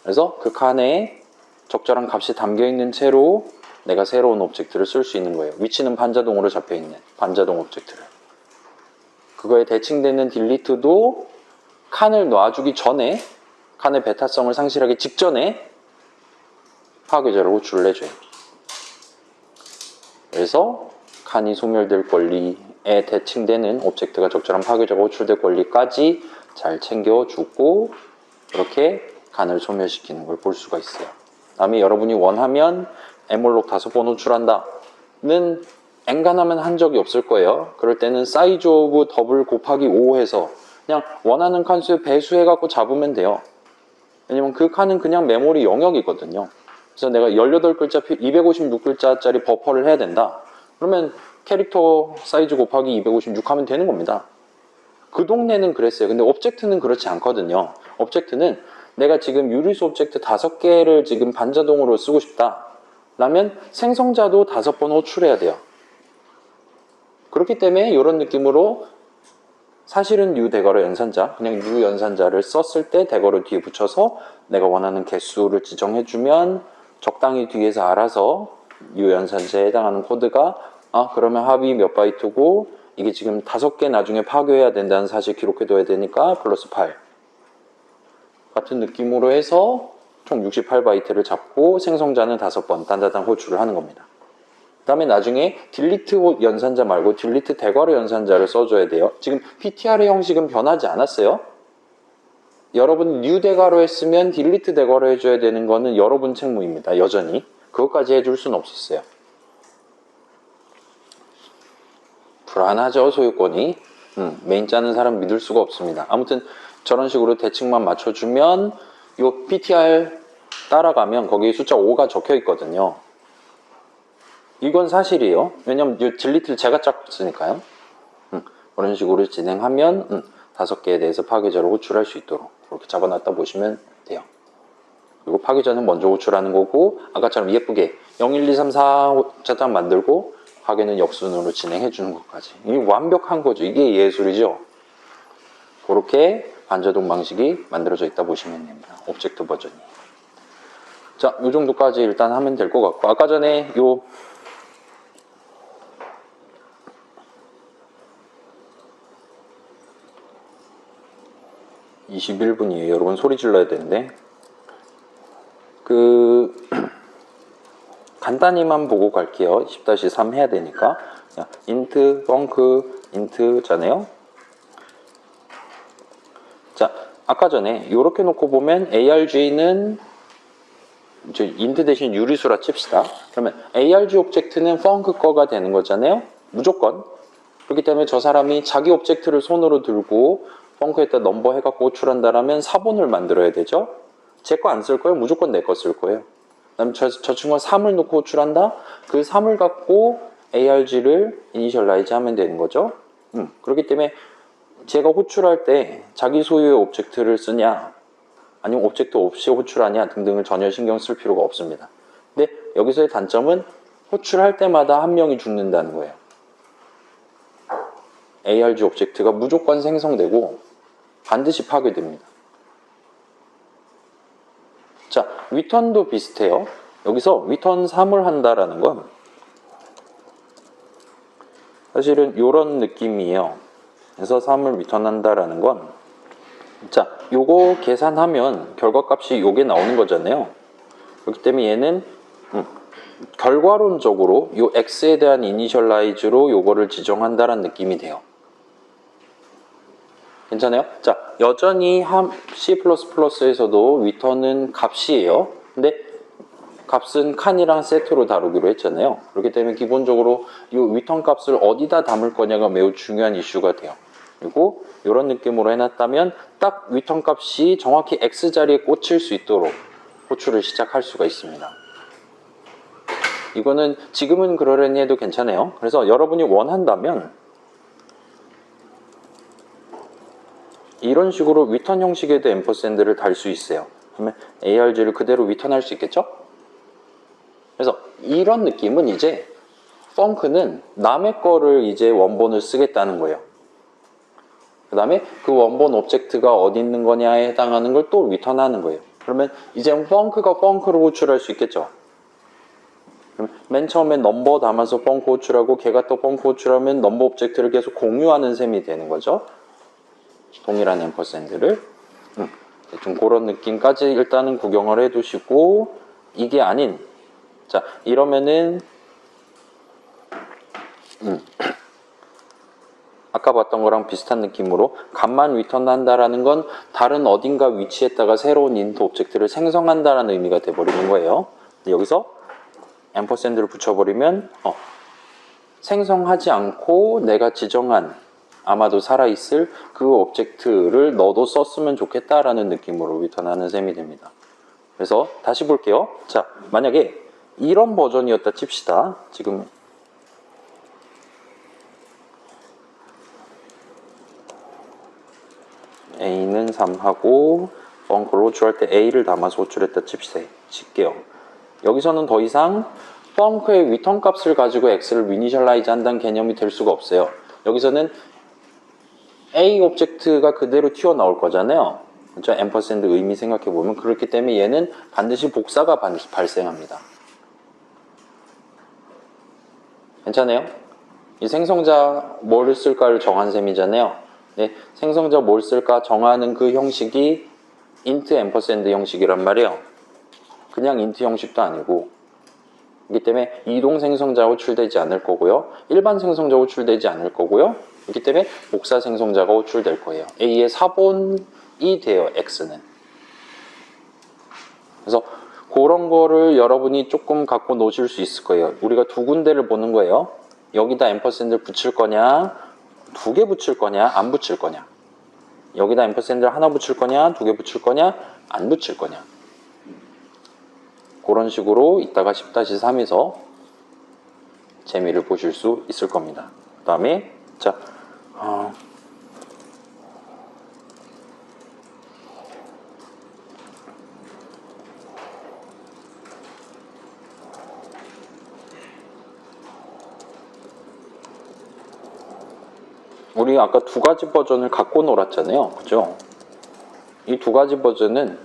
[SPEAKER 1] 그래서 그 칸에 적절한 값이 담겨있는 채로 내가 새로운 오브젝트를 쓸 수 있는 거예요. 위치는 반자동으로 잡혀있는 반자동 오브젝트를. 그거에 대칭되는 딜리트도 칸을 놔주기 전에, 칸의 베타성을 상실하기 직전에 파괴자를 호출을 해줘요. 그래서 칸이 소멸될 권리에 대칭되는 오브젝트가 적절한 파괴자가 호출될 권리까지 잘 챙겨주고 이렇게 칸을 소멸시키는 걸 볼 수가 있어요. 다음에 여러분이 원하면 에멀록 5번 호출한다는 엔간하면 한 적이 없을 거예요. 그럴 때는 사이즈 오브 더블 곱하기 5 해서 그냥 원하는 칸수에 배수해갖고 잡으면 돼요. 왜냐면 그 칸은 그냥 메모리 영역이거든요. 그래서 내가 18글자, 256글자짜리 버퍼를 해야 된다. 그러면 캐릭터 사이즈 곱하기 256 하면 되는 겁니다. 그 동네는 그랬어요. 근데 오브젝트는 그렇지 않거든요. 오브젝트는 내가 지금 유리수 오브젝트 5개를 지금 반자동으로 쓰고 싶다. 라면 생성자도 5번 호출해야 돼요. 그렇기 때문에 이런 느낌으로 사실은 뉴 대괄호 연산자, 그냥 뉴 연산자를 썼을 때 대괄호 뒤에 붙여서 내가 원하는 개수를 지정해주면 적당히 뒤에서 알아서 뉴 연산자에 해당하는 코드가 그러면 합이 몇 바이트고 이게 지금 5개 나중에 파괴해야 된다는 사실 기록해둬야 되니까 플러스 8 같은 느낌으로 해서 총 68바이트를 잡고 생성자는 5번 단단단 호출을 하는 겁니다. 그 다음에 나중에 딜리트 연산자 말고 딜리트 대괄호 연산자를 써줘야 돼요. 지금 PTR의 형식은 변하지 않았어요. 여러분 뉴 대괄호 했으면 딜리트 대괄호 해줘야 되는 거는 여러분 책무입니다. 여전히. 그것까지 해줄 수는 없었어요. 불안하죠, 소유권이. 메인 짜는 사람 믿을 수가 없습니다. 아무튼 저런 식으로 대칭만 맞춰주면 이 PTR 따라가면 거기에 숫자 5가 적혀 있거든요. 이건 사실이에요. 왜냐면 이 딜리트를 제가 짰으니까요. 그런 식으로 진행하면 5개에 대해서 파괴자를 호출할 수 있도록 그렇게 잡아놨다 보시면 돼요. 그리고 파괴자는 먼저 호출하는 거고 아까처럼 예쁘게 0, 1, 2, 3, 4 자단 만들고 파괴는 역순으로 진행해 주는 것까지. 이게 완벽한 거죠. 이게 예술이죠. 그렇게 반자동 방식이 만들어져 있다 보시면 됩니다. 오브젝트 버전이. 자, 이 정도까지 일단 하면 될 것 같고 아까 전에 요 21분이에요. 여러분 소리 질러야 되는데 간단히만 보고 갈게요. 10-3 해야 되니까 int, 펑크, int잖아요. 자, 아까 전에 이렇게 놓고 보면 arg는 int 대신 유리수라 칩시다. 그러면 arg 오브젝트는 펑크 거가 되는 거잖아요. 무조건. 그렇기 때문에 저 사람이 자기 오브젝트를 손으로 들고 펑크에다 넘버 해갖고 호출한다라면 사본을 만들어야 되죠. 제 거 안 쓸 거예요. 무조건 내 거 쓸 거예요. 그다음 저 친구가 3을 놓고 호출한다. 그 3을 갖고 arg를 이니셜라이즈 하면 되는 거죠. 그렇기 때문에 제가 호출할 때 자기 소유의 오브젝트를 쓰냐 아니면 오브젝트 없이 호출하냐 등등을 전혀 신경 쓸 필요가 없습니다. 근데 여기서의 단점은 호출할 때마다 한 명이 죽는다는 거예요. arg 오브젝트가 무조건 생성되고 반드시 파괴됩니다. 자, return도 비슷해요. 여기서 return 3을 한다라는 건 사실은 이런 느낌이에요. 그래서 3을 리턴한다라는 건, 자, 요거 계산하면 결과값이 요게 나오는 거잖아요. 그렇기 때문에 얘는 결과론적으로 요 x에 대한 이니셜라이즈로 요거를 지정한다라는 느낌이 돼요. 괜찮아요? 자, 여전히 C++에서도 리턴은 값이에요. 근데 값은 칸이랑 세트로 다루기로 했잖아요. 그렇기 때문에 기본적으로 이 리턴 값을 어디다 담을 거냐가 매우 중요한 이슈가 돼요. 그리고 이런 느낌으로 해놨다면 딱 리턴 값이 정확히 x 자리에 꽂힐 수 있도록 호출을 시작할 수가 있습니다. 이거는 지금은 그러려니 해도 괜찮아요. 그래서 여러분이 원한다면 이런 식으로 리턴 형식에도 앰퍼샌드를 달 수 있어요. 그러면 arg를 그대로 리턴할 수 있겠죠? 그래서 이런 느낌은 이제 펑크는 남의 거를 이제 원본을 쓰겠다는 거예요. 그 다음에 그 원본 오브젝트가 어디 있는 거냐에 해당하는 걸 또 리턴하는 거예요. 그러면 이제 펑크가 펑크로 호출할 수 있겠죠. 그러면 맨 처음에 넘버 담아서 펑크 호출하고 걔가 또 펑크 호출하면 넘버 오브젝트를 계속 공유하는 셈이 되는 거죠. 동일한 앰퍼샌드를. 좀 그런 느낌까지 일단은 구경을 해두시고, 이게 아닌, 자, 이러면은 아까 봤던 거랑 비슷한 느낌으로 값만 리턴한다라는 건 다른 어딘가 위치에다가 새로운 인트 오브젝트를 생성한다라는 의미가 돼버리는 거예요. 여기서 앰퍼샌드를 붙여버리면 생성하지 않고 내가 지정한 아마도 살아있을 그 오브젝트를 너도 썼으면 좋겠다라는 느낌으로 리턴하는 셈이 됩니다. 그래서 다시 볼게요. 자, 만약에 이런 버전이었다 칩시다. 지금 A는 3하고 펑크를 호출할 때 A를 담아서 호출했다 칠게요. 여기서는 더 이상 펑크의 리턴 값을 가지고 X를 이니셜라이즈 한다는 개념이 될 수가 없어요. 여기서는 A 오브젝트가 그대로 튀어나올 거잖아요. 그렇죠? 앰퍼샌드 의미 생각해보면 그렇기 때문에 얘는 반드시 복사가 발생합니다. 괜찮아요? 이 생성자 뭘 쓸까를 정한 셈이잖아요. 네, 생성자 뭘 쓸까 정하는 그 형식이 int 앰퍼샌드 형식이란 말이에요. 그냥 int 형식도 아니고, 그렇기 때문에 이동 생성자 호출되지 않을 거고요. 일반 생성자 호출되지 않을 거고요. 그렇기 때문에 복사 생성자가 호출될 거예요. A의 사본이 돼요, X는. 그래서 그런 거를 여러분이 조금 갖고 노실 수 있을 거예요. 우리가 두 군데를 보는 거예요. 여기다 앰퍼샌드를 붙일 거냐, 두 개 붙일 거냐, 안 붙일 거냐. 여기다 앰퍼샌드를 하나 붙일 거냐, 두 개 붙일 거냐, 안 붙일 거냐. 그런 식으로 이따가 10-3에서 재미를 보실 수 있을 겁니다. 그 다음에 자, 우리 아까 두 가지 버전을 갖고 놀았잖아요. 그죠? 이 두 가지 버전은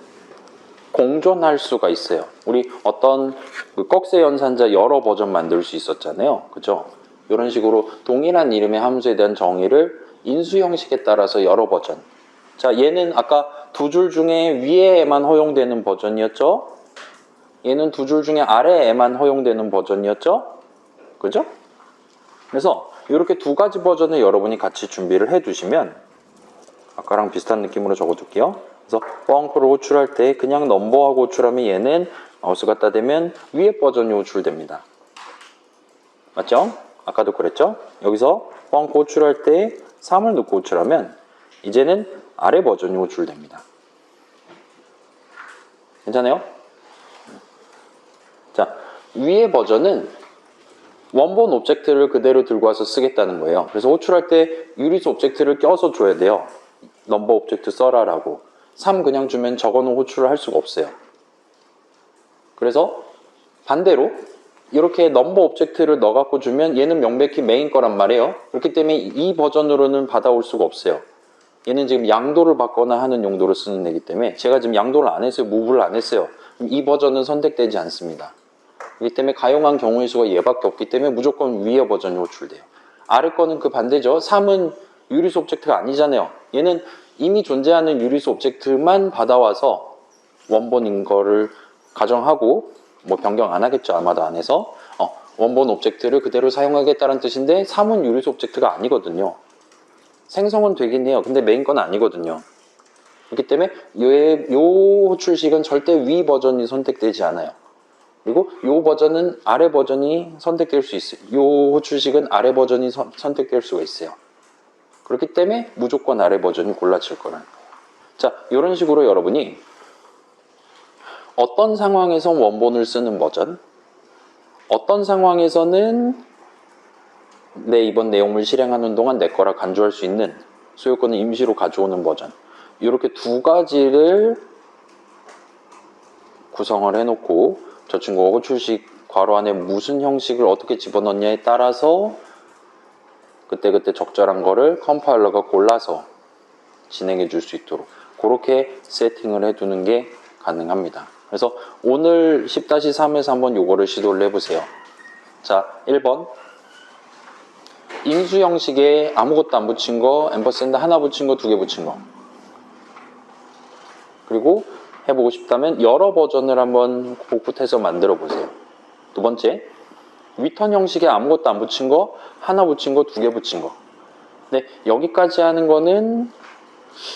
[SPEAKER 1] 공존할 수가 있어요. 우리 어떤 그 꺽쇠 연산자 여러 버전 만들 수 있었잖아요. 그죠? 이런 식으로 동일한 이름의 함수에 대한 정의를 인수 형식에 따라서 여러 버전. 자, 얘는 아까 두 줄 중에 위에만 허용되는 버전이었죠? 얘는 두 줄 중에 아래에만 허용되는 버전이었죠? 그죠? 그래서 이렇게 두 가지 버전을 여러분이 같이 준비를 해두시면 아까랑 비슷한 느낌으로 적어둘게요. 그래서 펑크를 호출할 때 그냥 넘버하고 호출하면 얘는 마우스 갖다 대면 위에 버전이 호출됩니다. 맞죠? 아까도 그랬죠? 여기서 펑크 호출할 때 3을 넣고 호출하면 이제는 아래 버전이 호출됩니다. 괜찮아요? 자, 위에 버전은 원본 오브젝트를 그대로 들고 와서 쓰겠다는 거예요. 그래서 호출할 때 유리수 오브젝트를 껴서 줘야 돼요. 넘버 오브젝트 써라라고. 3 그냥 주면 저거는 호출을 할 수가 없어요. 그래서 반대로 이렇게 넘버 오브젝트를 넣어갖고 주면 얘는 명백히 메인 거란 말이에요. 그렇기 때문에 이 버전으로는 받아올 수가 없어요. 얘는 지금 양도를 받거나 하는 용도로 쓰는 애기 때문에 제가 지금 양도를 안 했어요. 무브를 안 했어요. 이 버전은 선택되지 않습니다. 그렇기 때문에 가용한 경우의 수가 얘밖에 없기 때문에 무조건 위에 버전이 호출돼요. 아래 거는 그 반대죠. 3은 유리수 오브젝트가 아니잖아요. 얘는 이미 존재하는 유리수 오브젝트만 받아와서 원본인 거를 가정하고, 뭐 변경 안 하겠죠, 아마도 안 해서. 원본 오브젝트를 그대로 사용하겠다는 뜻인데 사문 유리수 오브젝트가 아니거든요. 생성은 되긴 해요. 근데 메인 건 아니거든요. 그렇기 때문에 요 호출식은 절대 위 버전이 선택되지 않아요. 그리고 요 버전은 아래 버전이 선택될 수 있어요. 요 호출식은 아래 버전이 선택될 수가 있어요. 그렇기 때문에 무조건 아래 버전이 골라질 거라는 거예요. 자, 이런 식으로 여러분이 어떤 상황에서 원본을 쓰는 버전, 어떤 상황에서는 내 이번 내용물 실행하는 동안 내 거라 간주할 수 있는 소유권을 임시로 가져오는 버전, 이렇게 두 가지를 구성을 해놓고 저 친구가 호출식 괄호 안에 무슨 형식을 어떻게 집어넣냐에 따라서 그때그때 적절한 거를 컴파일러가 골라서 진행해 줄 수 있도록 그렇게 세팅을 해두는 게 가능합니다. 그래서 오늘 10-3에서 한번 요거를 시도를 해보세요. 자, 1번 인수 형식에 아무것도 안 붙인 거, 앰퍼샌드 하나 붙인 거, 두 개 붙인 거. 그리고 해보고 싶다면 여러 버전을 한번 복붙해서 만들어 보세요. 두 번째, 위턴 형식에 아무것도 안 붙인 거, 하나 붙인 거, 두 개 붙인 거. 네, 여기까지 하는 거는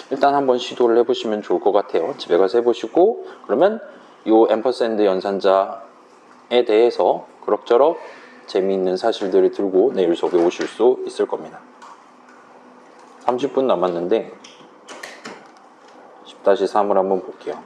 [SPEAKER 1] 일단 한번 시도를 해보시면 좋을 것 같아요. 집에 가서 해보시고, 그러면 이 앰퍼샌드 연산자에 대해서 그럭저럭 재미있는 사실들을 들고 내일 수업에 오실 수 있을 겁니다. 30분 남았는데 10-3을 한번 볼게요.